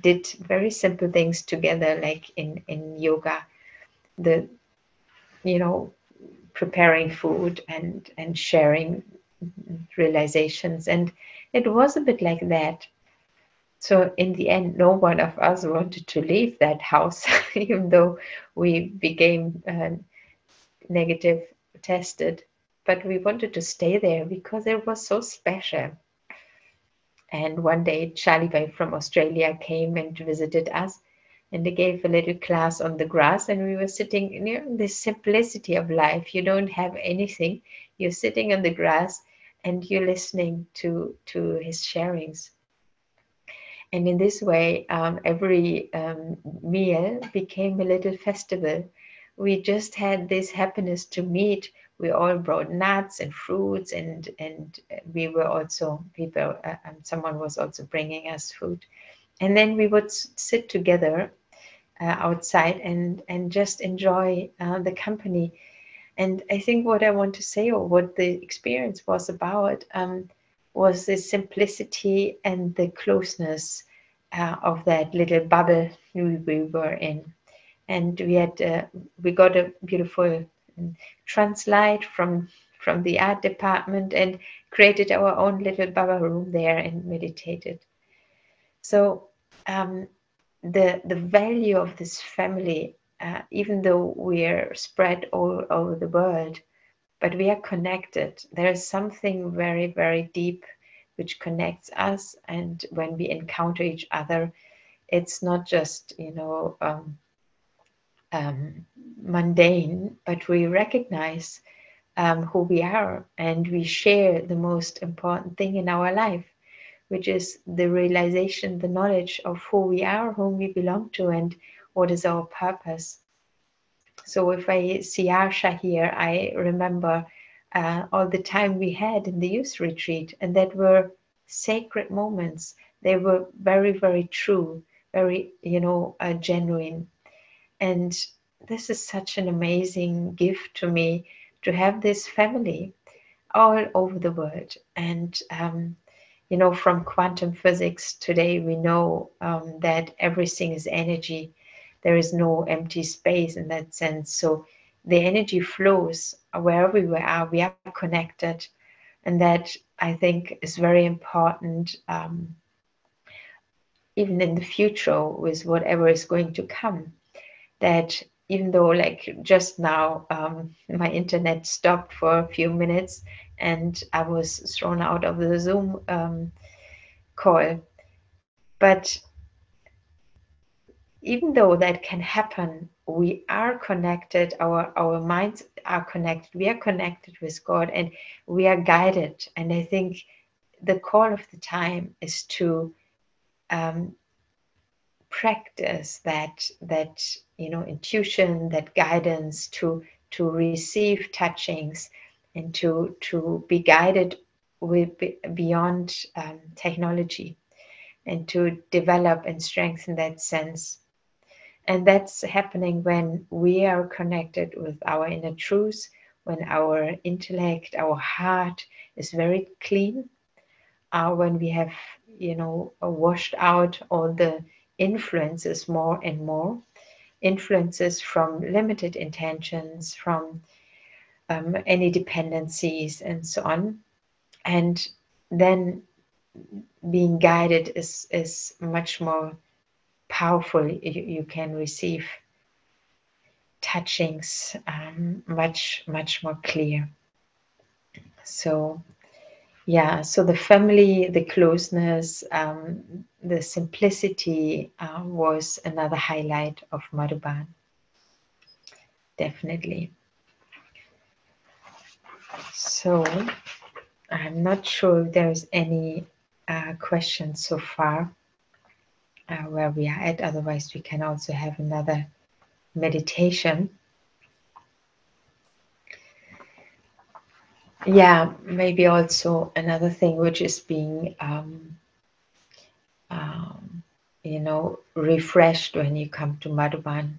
did very simple things together, like in yoga, preparing food and sharing realizations. And it was a bit like that. So in the end, no one of us wanted to leave that house, even though we became negative tested. But we wanted to stay there because it was so special. And one day, Charlie Bay from Australia came and visited us, and they gave a little class on the grass, and we were sitting in the simplicity of life. You don't have anything. You're sitting on the grass and you're listening to his sharings. And in this way, every meal became a little festival. We just had this happiness to meet. We all brought nuts and fruits, and we were also people. Someone was also bringing us food, and then we would sit together outside and just enjoy the company. And I think what I want to say, or what the experience was about, was the simplicity and the closeness of that little bubble we were in. And we got a beautiful translate from the art department and created our own little bubble room there and meditated. So the value of this family, even though we're spread all over the world, but we are connected. There is something very, very deep which connects us. And when we encounter each other, it's not just, mundane, but we recognize who we are, and we share the most important thing in our life, which is the realization, the knowledge of who we are, whom we belong to, and what is our purpose. So if I see Harsha here, I remember all the time we had in the youth retreat, and that were sacred moments. They were very, very true, very, genuine. And this is such an amazing gift to me to have this family all over the world. And you know, from quantum physics today, we know that everything is energy. There is no empty space in that sense. So the energy flows wherever we are connected. And that, I think, is very important, even in the future with whatever is going to come. That even though, like just now, my internet stopped for a few minutes and I was thrown out of the Zoom call. But even though that can happen, we are connected, our minds are connected, we are connected with God, and we are guided. And I think the call of the time is to um, practice that you know, intuition, that guidance, to receive touchings and to be guided with beyond technology, and to develop and strengthen that sense. And that's happening when we are connected with our inner truth, when our intellect, our heart is very clean, when we have, you know, washed out all the influences, more and more influences from limited intentions, from any dependencies, and so on. And then being guided is much more powerful. You can receive touchings much more clear. So yeah, so the family, the closeness, the simplicity was another highlight of Madhuban, definitely. So I'm not sure if there's any questions so far where we are at. Otherwise, we can also have another meditation. Yeah, maybe also another thing which is being you know, refreshed when you come to Madhuban.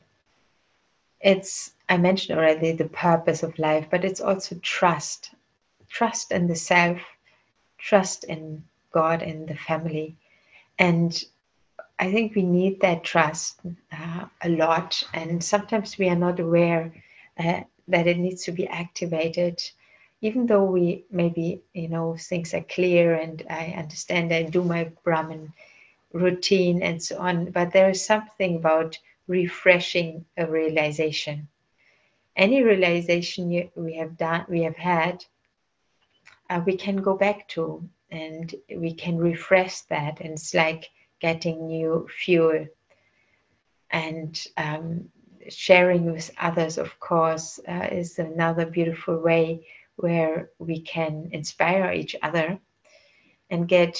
It's, I mentioned already, the purpose of life, but it's also trust. Trust in the self, trust in God, in the family. And I think we need that trust a lot. And sometimes we are not aware that it needs to be activated. Even though we maybe, you know, things are clear and I understand, I do my Brahman routine and so on, but there is something about refreshing a realization. Any realization we have done, we have had, we can go back to, and we can refresh that, and it's like getting new fuel. And sharing with others, of course, is another beautiful way where we can inspire each other and get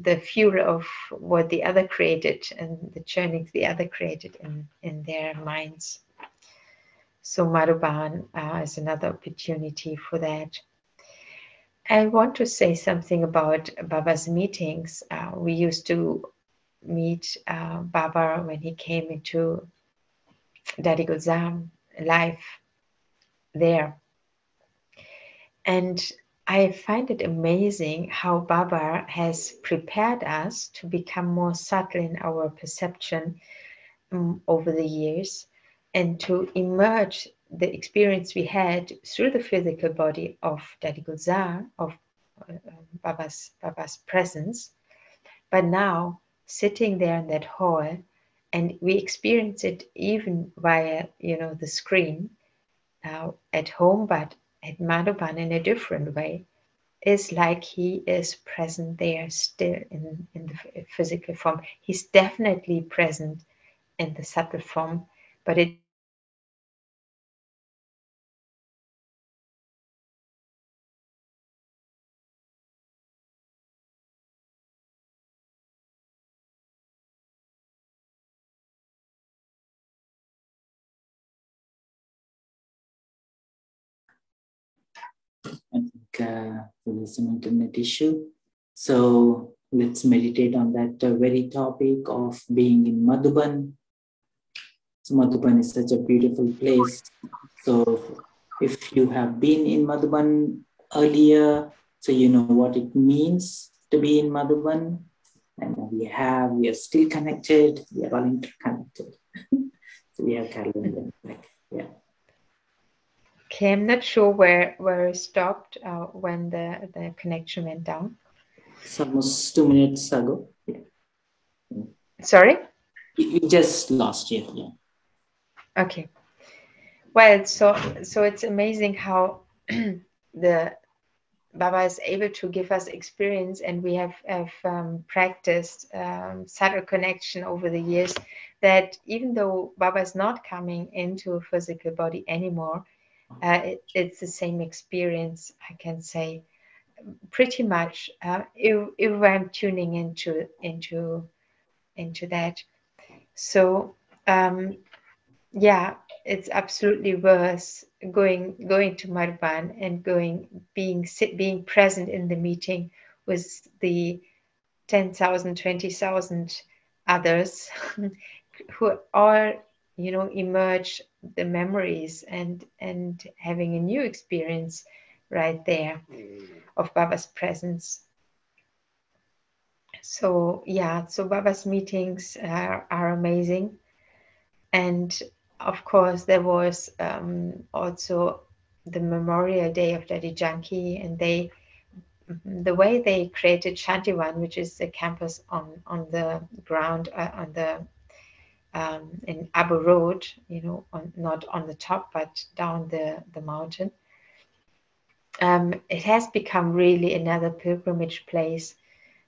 the fuel of what the other created and the churnings the other created in their minds. So Madhuban is another opportunity for that. I want to say something about Baba's meetings. We used to meet Baba when he came into Dadigozam live there. And I find it amazing how Baba has prepared us to become more subtle in our perception over the years, and to emerge the experience we had through the physical body of Daddy Gulzar, of Baba's presence. But now, sitting there in that hall, and we experience it even via, you know, the screen at home, but at Madhuban in a different way, is like he is present there still in the physical form. He's definitely present in the subtle form, but it's like I think there is some internet issue. So let's meditate on that very topic of being in Madhuban. So Madhuban is such a beautiful place. So if you have been in Madhuban earlier, so you know what it means to be in Madhuban. And we are still connected. We are all interconnected. So we have Carolin back. Yeah. Okay, I'm not sure where it stopped when the connection went down. It's almost 2 minutes ago. Yeah. Sorry? You just lost it. Yeah. Okay. Well, so it's amazing how the Baba is able to give us experience, and we have practiced subtle connection over the years, that even though Baba is not coming into a physical body anymore, it's the same experience, I can say, pretty much, if I'm tuning into that. So yeah, it's absolutely worth going to Madhuban and being present in the meeting with the 10,000, 20,000 others who are, emerge the memories and having a new experience right there of Baba's presence. So yeah, so Baba's meetings are amazing. And of course, there was also the Memorial Day of Daddy Janki, and the way they created Shantivan, which is the campus on the ground in Abu Road, not on the top but down the mountain. It has become really another pilgrimage place.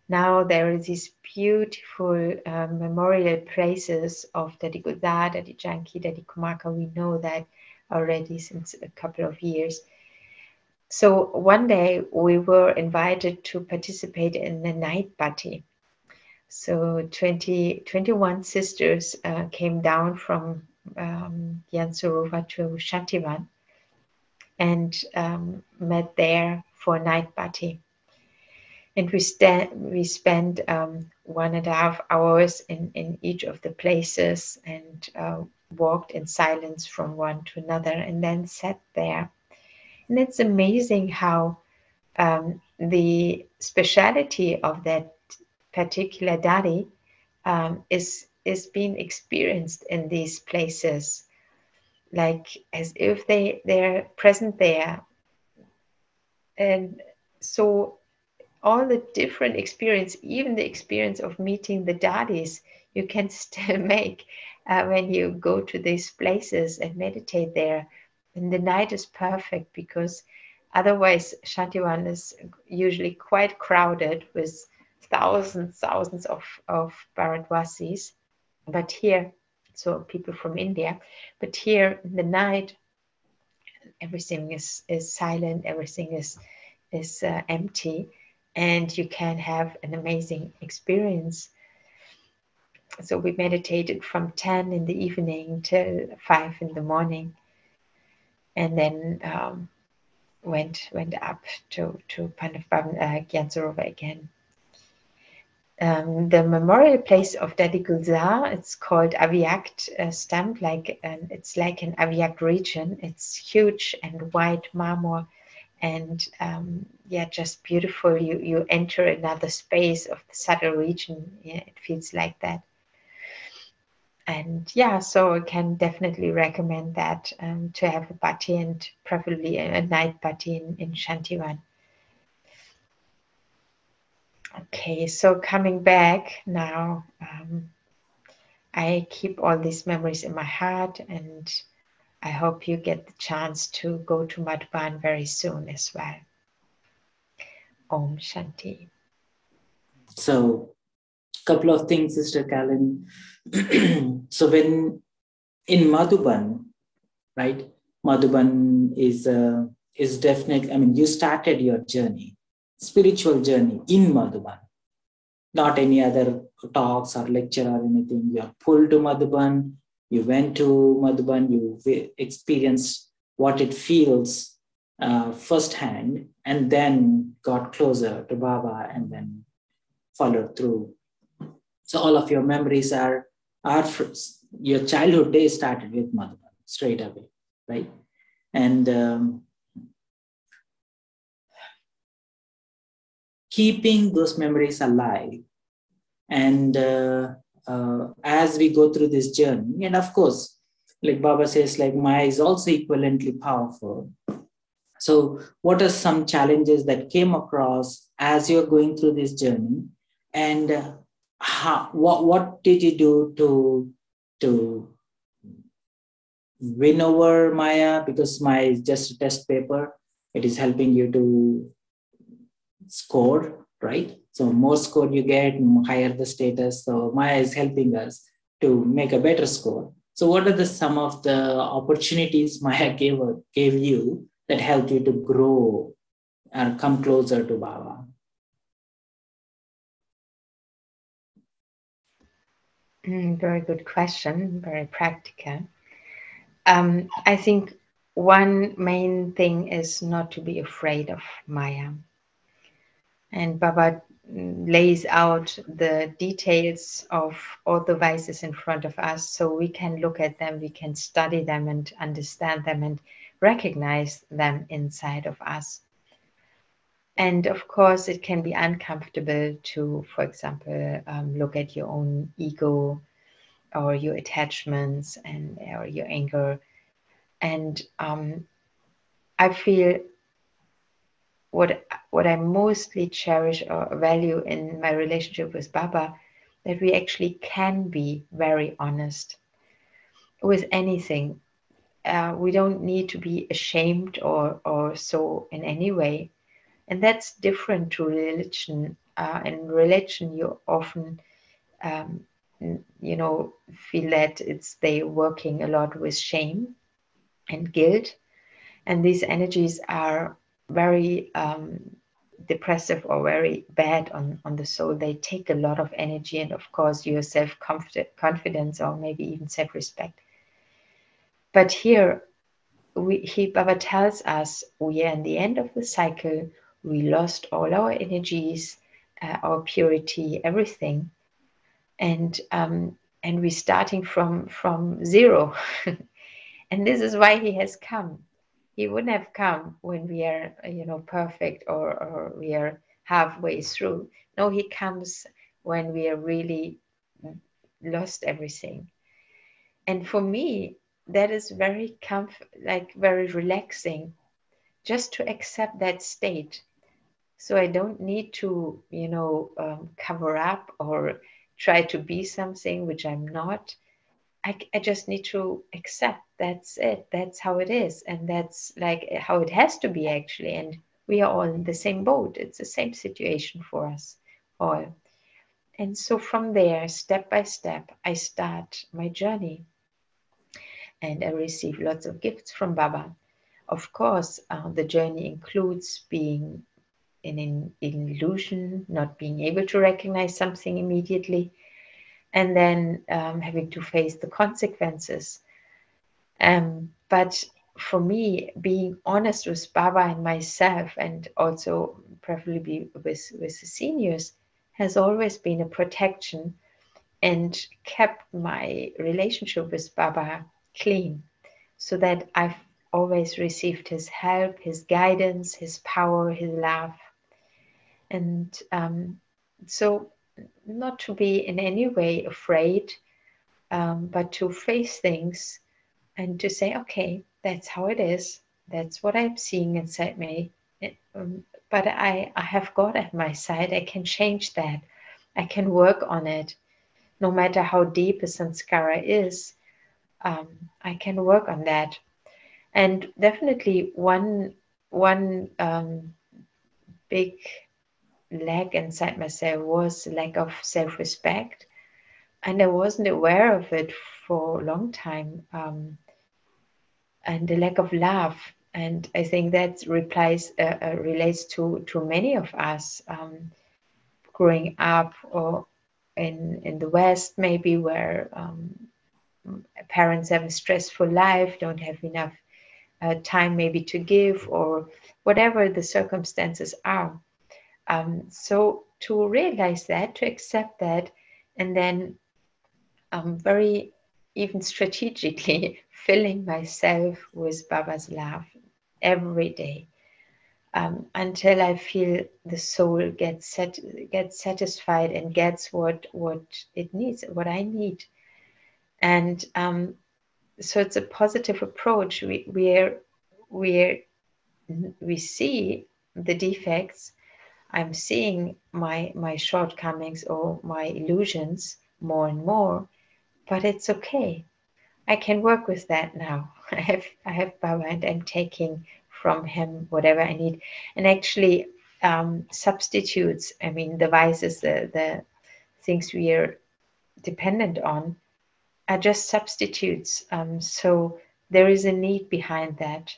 Now there are these beautiful memorial places of Daddy Godar, Daddy Janki, Daddy Kumaka. We know that already since a couple of years. So one day we were invited to participate in the night bhati. So 21 sisters came down from Yansurova to Shantivan and met there for night bhati. And we spent 1.5 hours in each of the places and walked in silence from one to another and then sat there. And it's amazing how the speciality of that particular daddy is being experienced in these places, like as if they're present there. And so all the different experience, even the experience of meeting the daddies, you can still make when you go to these places and meditate there. And the night is perfect because otherwise Shantivan is usually quite crowded with thousands of Bharatvasis. But here, so people from India, but here in the night, everything is silent, everything is empty, and you can have an amazing experience. So we meditated from 10 in the evening till 5 in the morning, and then went up to Gyansurova again. The memorial place of Daddy Gulzar, it's called Avyakt stamp, it's like an Avyakt region. It's huge and white marmor, and yeah, just beautiful. You enter another space of the subtle region. Yeah, it feels like that. And yeah, so I can definitely recommend that to have a bhati, and preferably a night bhati in Shantivan. Okay, so coming back now, I keep all these memories in my heart, and I hope you get the chance to go to Madhuban very soon as well. Om Shanti. So, a couple of things, Sister Carolin. So when in Madhuban, right? Madhuban is definitely, I mean, you started your journey, spiritual journey in Madhuban, not any other talks or lecture or anything. You are pulled to Madhuban, you went to Madhuban, you experienced what it feels firsthand, and then got closer to Baba and then followed through. So all of your memories are your childhood day started with Madhuban straight away, right? And keeping those memories alive. And as we go through this journey, and of course, like Baba says, like Maya is also equivalently powerful. So what are some challenges that came across as you're going through this journey? And what did you do to win over Maya? Because Maya is just a test paper. It is helping you to score, right? So more score you get, higher the status. So Maya is helping us to make a better score. So what are some of the opportunities Maya gave you that helped you to grow and come closer to Baba? Very good question, very practical. I think one main thing is not to be afraid of Maya. And Baba lays out the details of all the vices in front of us so we can look at them, we can study them and understand them and recognize them inside of us. And of course, it can be uncomfortable to, for example, look at your own ego or your attachments and or your anger. And I feel what I mostly cherish or value in my relationship with Baba, that we actually can be very honest with anything. We don't need to be ashamed or so in any way. And that's different to religion. In religion, you often, feel that they working a lot with shame and guilt. And these energies are very depressive or very bad on the soul. They take a lot of energy and, of course, your self-confidence or maybe even self-respect. But here, Baba tells us we are in the end of the cycle. We lost all our energies, our purity, everything, and we're starting from zero. And this is why he has come. He wouldn't have come when we are, perfect or we are halfway through. No, he comes when we are really lost everything. And for me, that is very very relaxing, just to accept that state. So I don't need to, cover up or try to be something which I'm not. I just need to accept that's it. That's how it is. And that's like how it has to be, actually. And we are all in the same boat. It's the same situation for us all. And so from there, step by step, I start my journey. And I receive lots of gifts from Baba. Of course, the journey includes being in an illusion, not being able to recognize something immediately, and then having to face the consequences. But for me, being honest with Baba and myself, and also preferably with the seniors, has always been a protection and kept my relationship with Baba clean, so that I've always received his help, his guidance, his power, his love. And so not to be in any way afraid, but to face things and to say, okay, that's how it is. That's what I'm seeing inside me. But I have God at my side. I can change that. I can work on it. No matter how deep a samskara is, I can work on that. And definitely one big lack inside myself was lack of self-respect. And I wasn't aware of it for a long time. And the lack of love. And I think that relates to many of us growing up or in the West, maybe, where parents have a stressful life, don't have enough time maybe to give, or whatever the circumstances are. So to realize that, to accept that, and then very even strategically filling myself with Baba's love every day, until I feel the soul gets satisfied and gets what it needs, what I need. And so it's a positive approach. We see the defects. I'm seeing my shortcomings or my illusions more and more, but it's okay. I can work with that now. I have Baba, and I'm taking from him whatever I need. And actually, substitutes, I mean, the vices, the things we are dependent on are just substitutes. So there is a need behind that.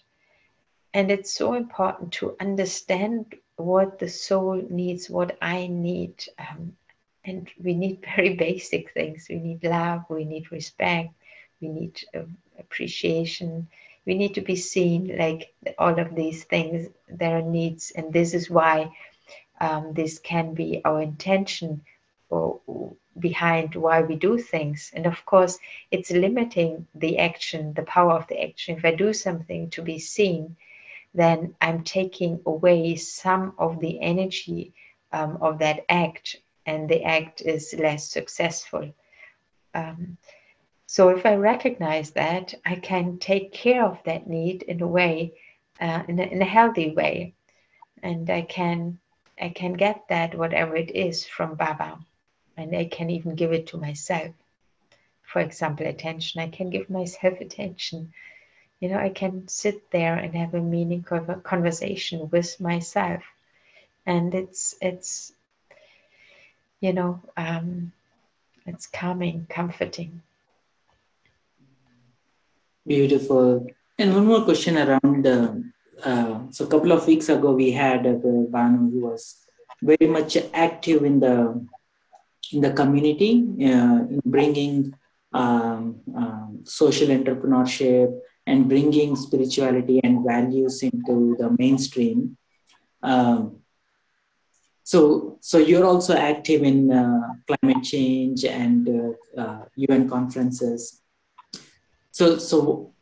And it's so important to understand what the soul needs, what I need. And we need very basic things. We need love, we need respect, we need appreciation, we need to be seen, like all of these things, there are needs. And this is why this can be our intention or behind why we do things. And of course, it's limiting the action, the power of the action. If I do something to be seen, then I'm taking away some of the energy of that act, and the act is less successful. So if I recognize that, I can take care of that need in a way, in a healthy way, and I can get that, whatever it is, from Baba, and I can even give it to myself. For example, attention. I can give myself attention. You know, I can sit there and have a meaningful conversation with myself, and it's you know, it's calming, comforting. Beautiful. And one more question around. So a couple of weeks ago, we had the Banu who was very much active in the community, in bringing social entrepreneurship and bringing spirituality and values into the mainstream. So you're also active in climate change and UN conferences. So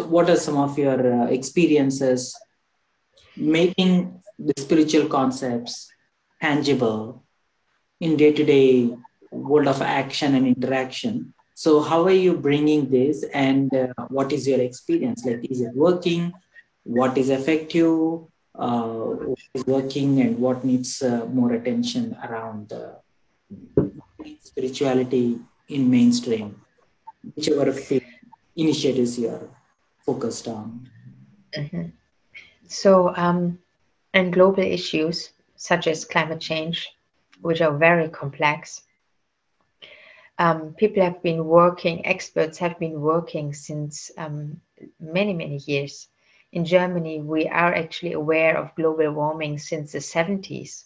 what are some of your experiences making the spiritual concepts tangible in day-to-day world of action and interaction? So how are you bringing this, and what is your experience? Like, is it working? What is effective? What is working, and what needs more attention around spirituality in mainstream? Whichever initiatives you are focused on. Mm-hmm. So, and global issues such as climate change, which are very complex, people have been working, experts have been working since many, many years. In Germany, we are actually aware of global warming since the 70s,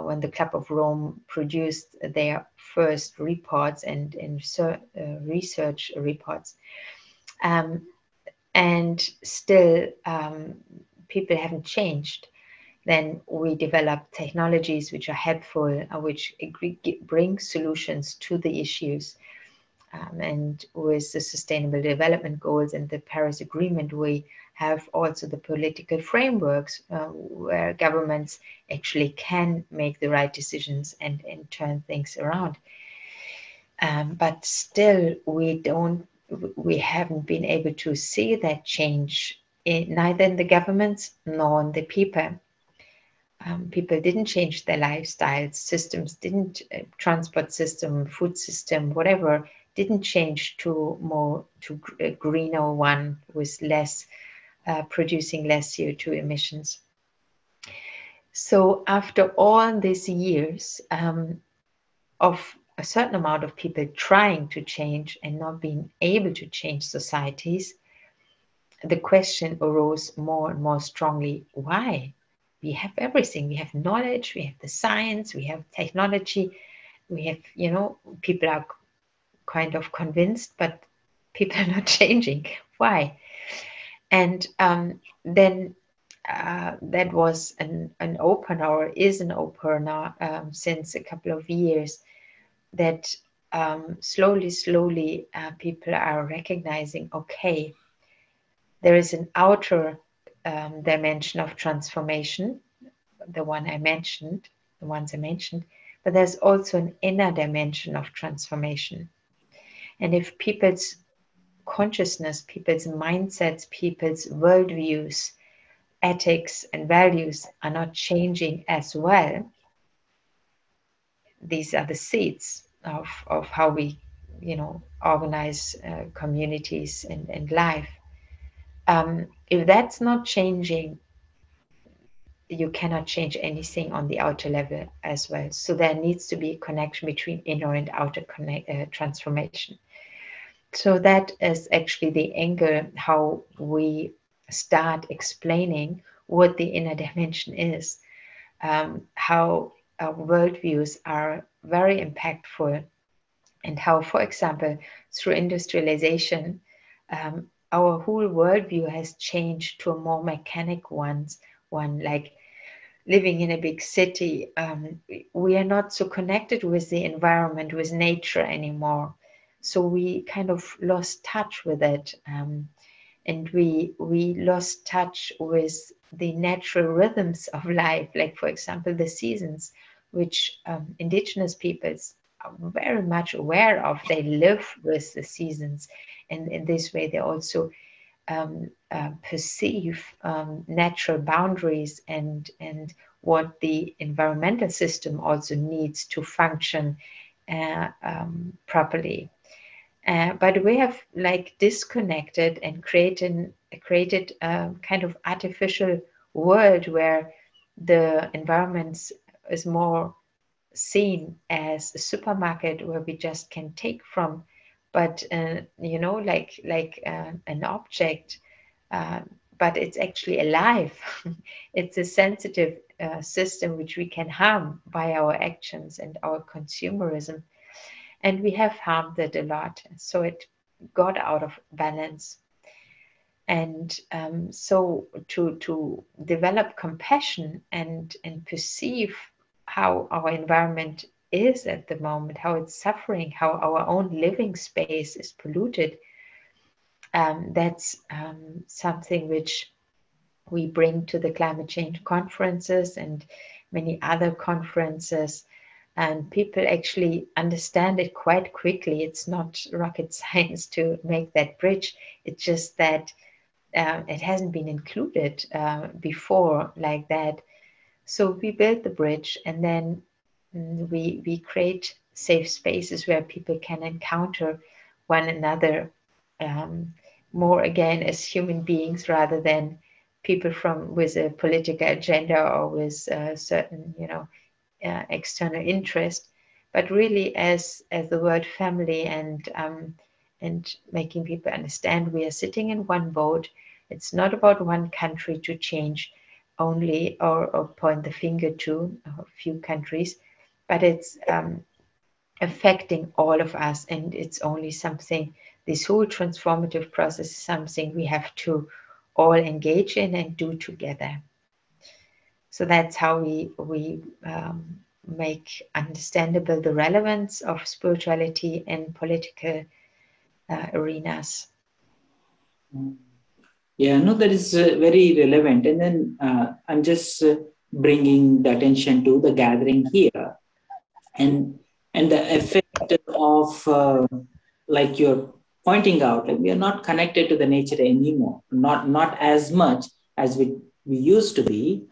when the Club of Rome produced their first reports and research reports. And still, people haven't changed. Then we develop technologies which are helpful, which bring solutions to the issues. And with the Sustainable Development Goals and the Paris Agreement, we have also the political frameworks where governments actually can make the right decisions and turn things around. But still, we haven't been able to see that change neither in the governments nor in the people. People didn't change their lifestyles, systems didn't, transport system, food system, whatever, didn't change to a greener one with less, producing less CO2 emissions. So after all these years of a certain amount of people trying to change and not being able to change societies, the question arose more and more strongly, why? We have everything. We have knowledge, we have the science, we have technology, we have, you know, people are kind of convinced, but people are not changing. Why? And then that was an opener, or is an opener, since a couple of years, that slowly, people are recognizing, okay, there is an outer dimension of transformation, the ones I mentioned, but there's also an inner dimension of transformation. And if people's consciousness, people's mindsets, people's worldviews, ethics, and values are not changing as well, these are the seeds of how we, organize communities and life. If that's not changing, you cannot change anything on the outer level as well. So there needs to be a connection between inner and outer transformation. So that is actually the angle how we start explaining what the inner dimension is, how our worldviews are very impactful, and how, for example, through industrialization, our whole worldview has changed to a more mechanic one like living in a big city. We are not so connected with the environment, with nature anymore. So we kind of lost touch with it. And we lost touch with the natural rhythms of life, like, for example, the seasons, which indigenous peoples are very much aware of. They live with the seasons, and in this way they also perceive natural boundaries and what the environmental system also needs to function properly. But we have like disconnected and created a kind of artificial world where the environment is more seen as a supermarket where we just can take from, but like an object, but it's actually alive. It's a sensitive system which we can harm by our actions and our consumerism. And we have harmed it a lot. So it got out of balance. And so to develop compassion and perceive how our environment is at the moment, how it's suffering, how our own living space is polluted, that's something which we bring to the climate change conferences and many other conferences. And people actually understand it quite quickly. It's not rocket science to make that bridge. It's just that it hasn't been included before like that. So we build the bridge, and then we create safe spaces where people can encounter one another more again as human beings, rather than people with a political agenda or with certain external interest, but really as the word family, and making people understand we are sitting in one boat. It's not about one country to change only, or point the finger to a few countries, but it's affecting all of us, and it's only something, this whole transformative process is something we have to all engage in and do together. So that's how we make understandable the relevance of spirituality in political arenas. Yeah, no, that is very relevant. And then I'm just bringing the attention to the gathering here, and the effect of like you're pointing out, like we are not connected to the nature anymore, not as much as we used to be,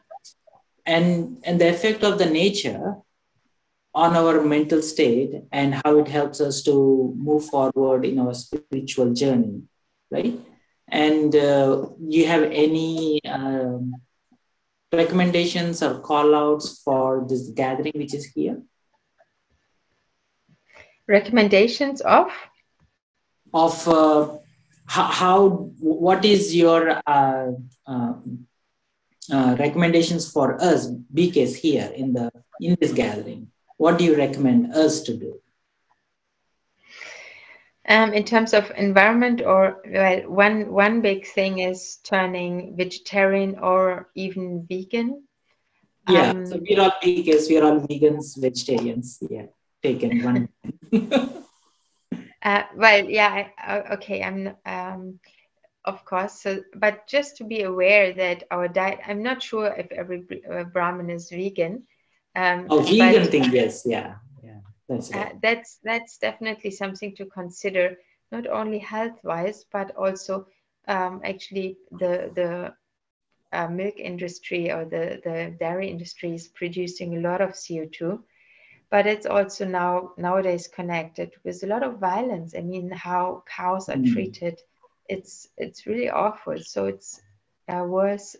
and the effect of the nature on our mental state and how it helps us to move forward in our spiritual journey, right? And you have any recommendations or call outs for this gathering which is here? Recommendations of how what is your recommendations for us, BKs, here in this gathering? What do you recommend us to do? In terms of environment, or well, one big thing is turning vegetarian or even vegan. Yeah, so we're all BKs, we're all vegans, vegetarians. Yeah, taken one. Well, yeah, okay, of course. So, but just to be aware that our diet, I'm not sure if every Brahmin is vegan, Oh, but vegan thing, yes, yeah, yeah, that's right. that's definitely something to consider, not only health-wise, but also actually the milk industry or the dairy industry is producing a lot of CO2, but it's also nowadays connected with a lot of violence. I mean, how cows are Mm. treated, it's really awful. So it's worth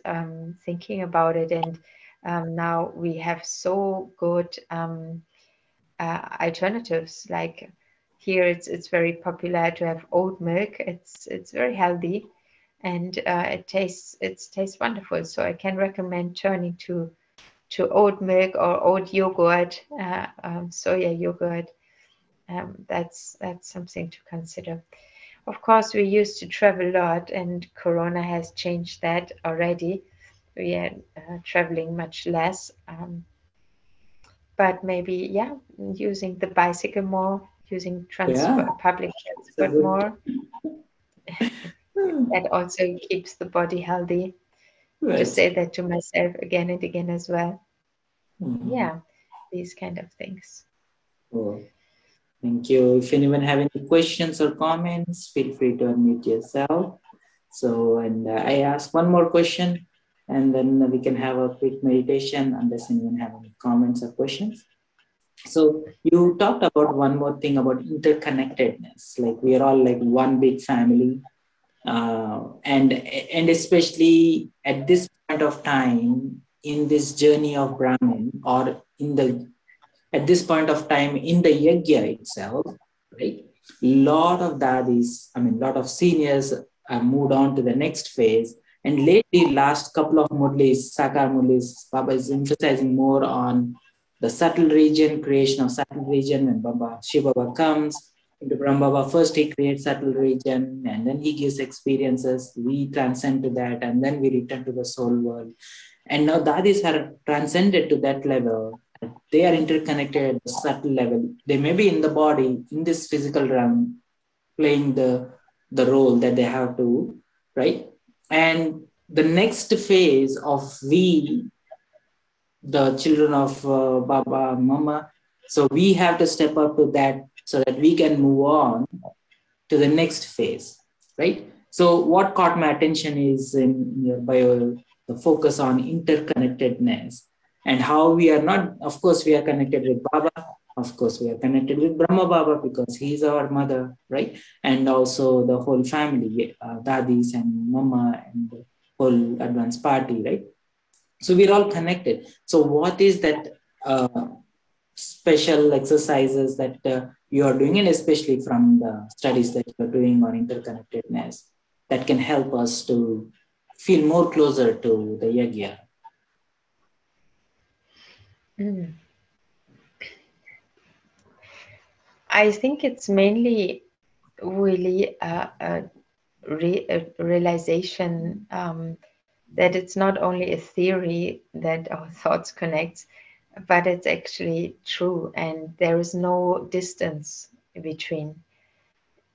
thinking about it. And now we have so good alternatives. Like here, it's very popular to have oat milk. It's very healthy, and it tastes wonderful. So I can recommend turning to oat milk or oat yogurt, soya yogurt. That's something to consider. Of course, we used to travel a lot, and Corona has changed that already. We are traveling much less, but maybe yeah, using the bicycle more, using Yeah, public it's a transport good. more. That also keeps the body healthy. To Right. say that to myself again and again as well. Mhm. Yeah, these kind of things. Cool. Thank you. If anyone have any questions or comments, feel free to unmute yourself. So, and I ask one more question, and then we can have a quick meditation unless anyone have any comments or questions. So you talked about one more thing about interconnectedness. Like we are all like one big family, and especially at this point of time in this journey of Brahmin, or in the at this point of time in the yajna itself, right? Lot of dadis, I mean, lot of seniors have moved on to the next phase. And lately, last couple of mudlis, Sakar mudlis, Baba is emphasizing more on the subtle region, creation of subtle region. When Shiva Baba comes into Brahma Baba, first he creates subtle region and then he gives experiences. We transcend to that and then we return to the soul world. And now dadis are transcended to that level. They are interconnected at the subtle level. They may be in the body, in this physical realm, playing the role that they have to, right? And the next phase of we, the children of Baba, Mama, so we have to step up to that so that we can move on to the next phase, right? So what caught my attention is in your bio, the focus on interconnectedness and how we are not, of course, we are connected with Baba. Of course, we are connected with Brahma Baba because he is our mother, right? And also the whole family, dadis and mama and the whole advanced party, right? So we're all connected. So what is that special exercises that you are doing, and especially from the studies that you're doing on interconnectedness, that can help us to feel more closer to the yagya? Mm. I think it's mainly really a realization that it's not only a theory that our thoughts connect, but it's actually true, and there is no distance between.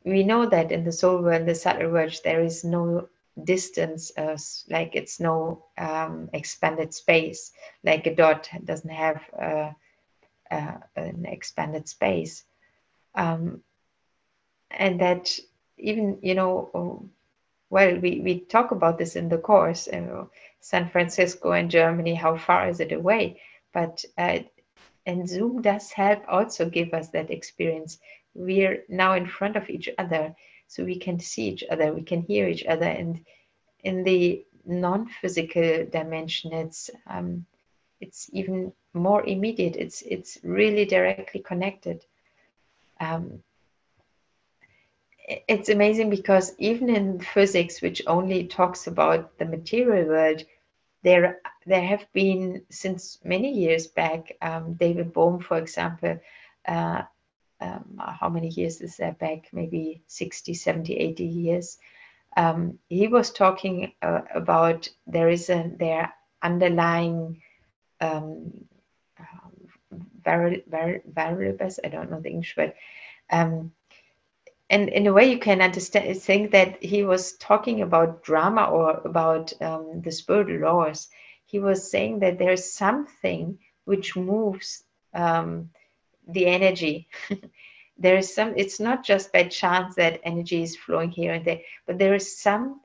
We know that in the soul world, the subtle world, there is no distance, like it's no expanded space, like a dot doesn't have an expanded space. Um, and that even, well, we talk about this in the course, San Francisco and Germany, how far is it away? But and Zoom does help also give us that experience. We're now in front of each other, so we can see each other, we can hear each other. And in the non-physical dimension, it's even more immediate. It's really directly connected. Um, it's amazing because even in physics, which only talks about the material world, there there have been since many years back, David Bohm, for example, uh, how many years is that back? Maybe 60, 70, 80 years. He was talking about there underlying um, variables. I don't know the English word. Um, and in a way you can understand, think that he was talking about drama or about the spiritual laws. He was saying that there's something which moves the energy. There is some, it's not just by chance that energy is flowing here and there, but there is some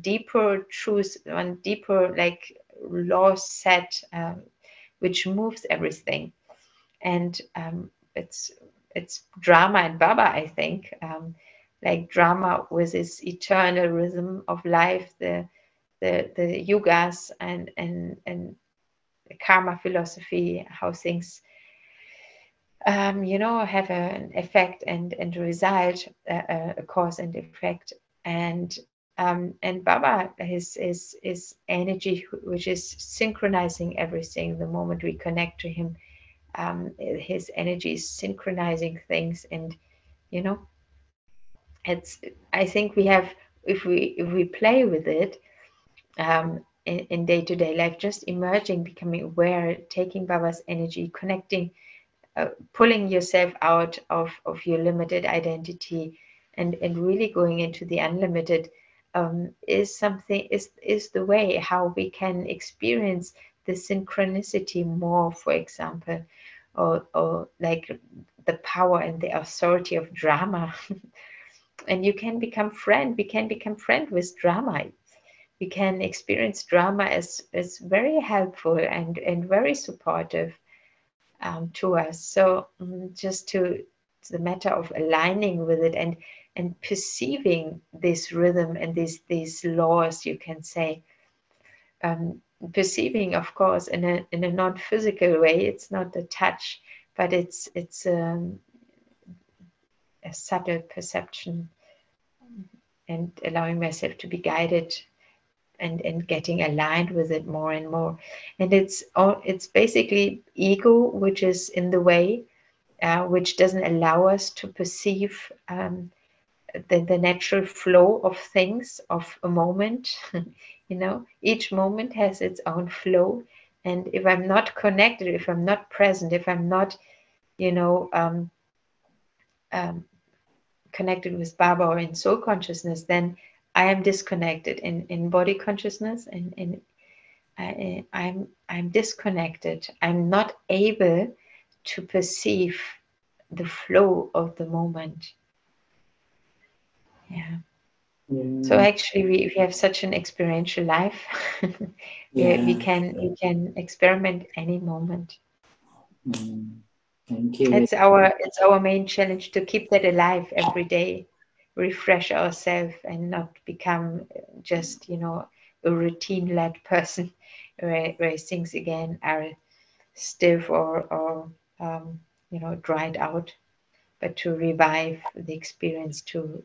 deeper truth, one deeper like law set, which moves everything. And it's drama and Baba, I think, like drama with its eternal rhythm of life, the yugas and the karma philosophy, how things have an effect and result, a cause and effect. And Baba is energy which is synchronizing everything. The moment we connect to him, his energy is synchronizing things. And you know, it's, I think we have, if we play with it, in day-to-day life, just emerging, becoming aware, taking Baba's energy, connecting, pulling yourself out of your limited identity, and really going into the unlimited, is something, is the way how we can experience the synchronicity more, for example, or like the power and the authority of drama. And you can become friend, we can become friend with drama. We can experience drama as very helpful and very supportive, to us. So just to the matter of aligning with it and perceiving this rhythm and these laws, you can say, perceiving, of course, in a non-physical way. It's not a touch, but it's a subtle perception, and allowing myself to be guided and getting aligned with it more and more. And it's basically ego which is in the way, which doesn't allow us to perceive the natural flow of things, of a moment. Each moment has its own flow. And if I'm not connected, if I'm not present, if I'm not, um, connected with Baba or in soul consciousness, then I am disconnected in body consciousness, and I'm disconnected. I'm not able to perceive the flow of the moment. Yeah. So actually, we have such an experiential life. We can experiment any moment. Thank you. It's our main challenge to keep that alive every day, refresh ourselves, and not become just a routine-led person where things again are stiff or dried out, but to revive the experience, to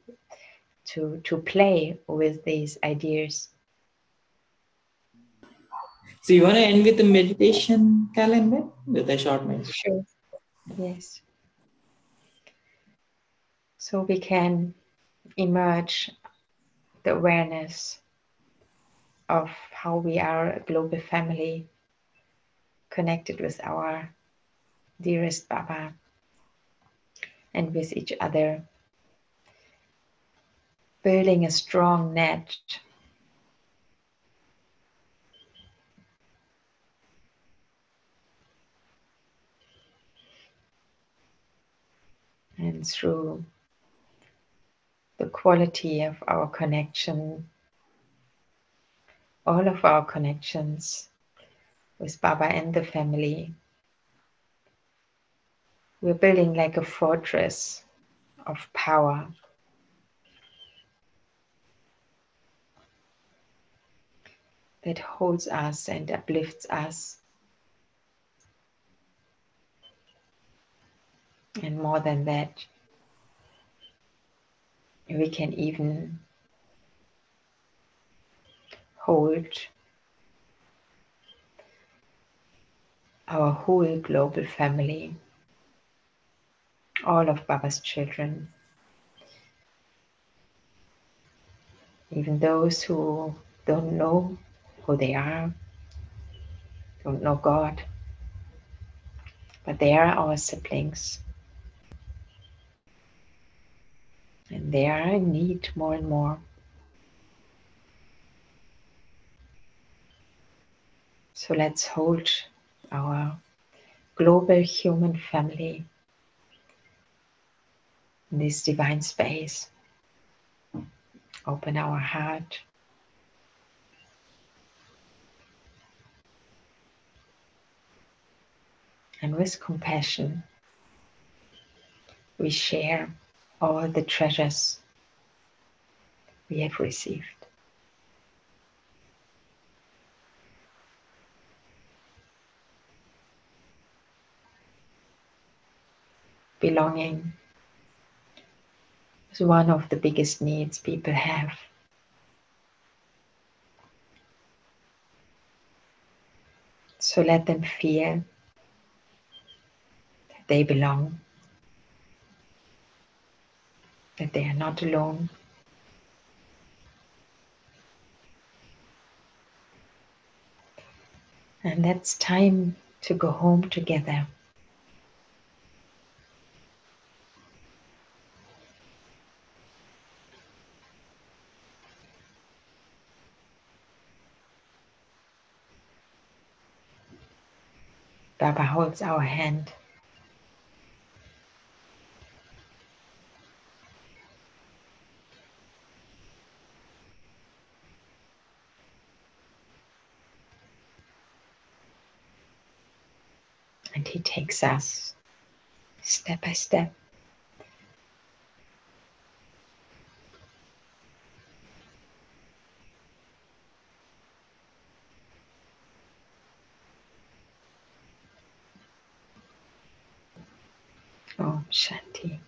play with these ideas. So you want to end with the meditation, Carolin, with a short meditation? Sure. Yes. So we can emerge the awareness of how we are a global family, connected with our dearest Baba and with each other, building a strong net and through the quality of our connection, all of our connections with Baba and the family, we're building like a fortress of power that holds us and uplifts us. And more than that, we can even hold our whole global family, all of Baba's children, even those who don't know who they are, don't know God, but they are our siblings. they are in need more and more. So let's hold our global human family in this divine space. Open our heart. And with compassion, we share all the treasures we have received. Belonging is one of the biggest needs people have. So let them feel that they belong, that they are not alone. And that's time to go home together. Baba holds our hand. And he takes us step by step. Om Shanti.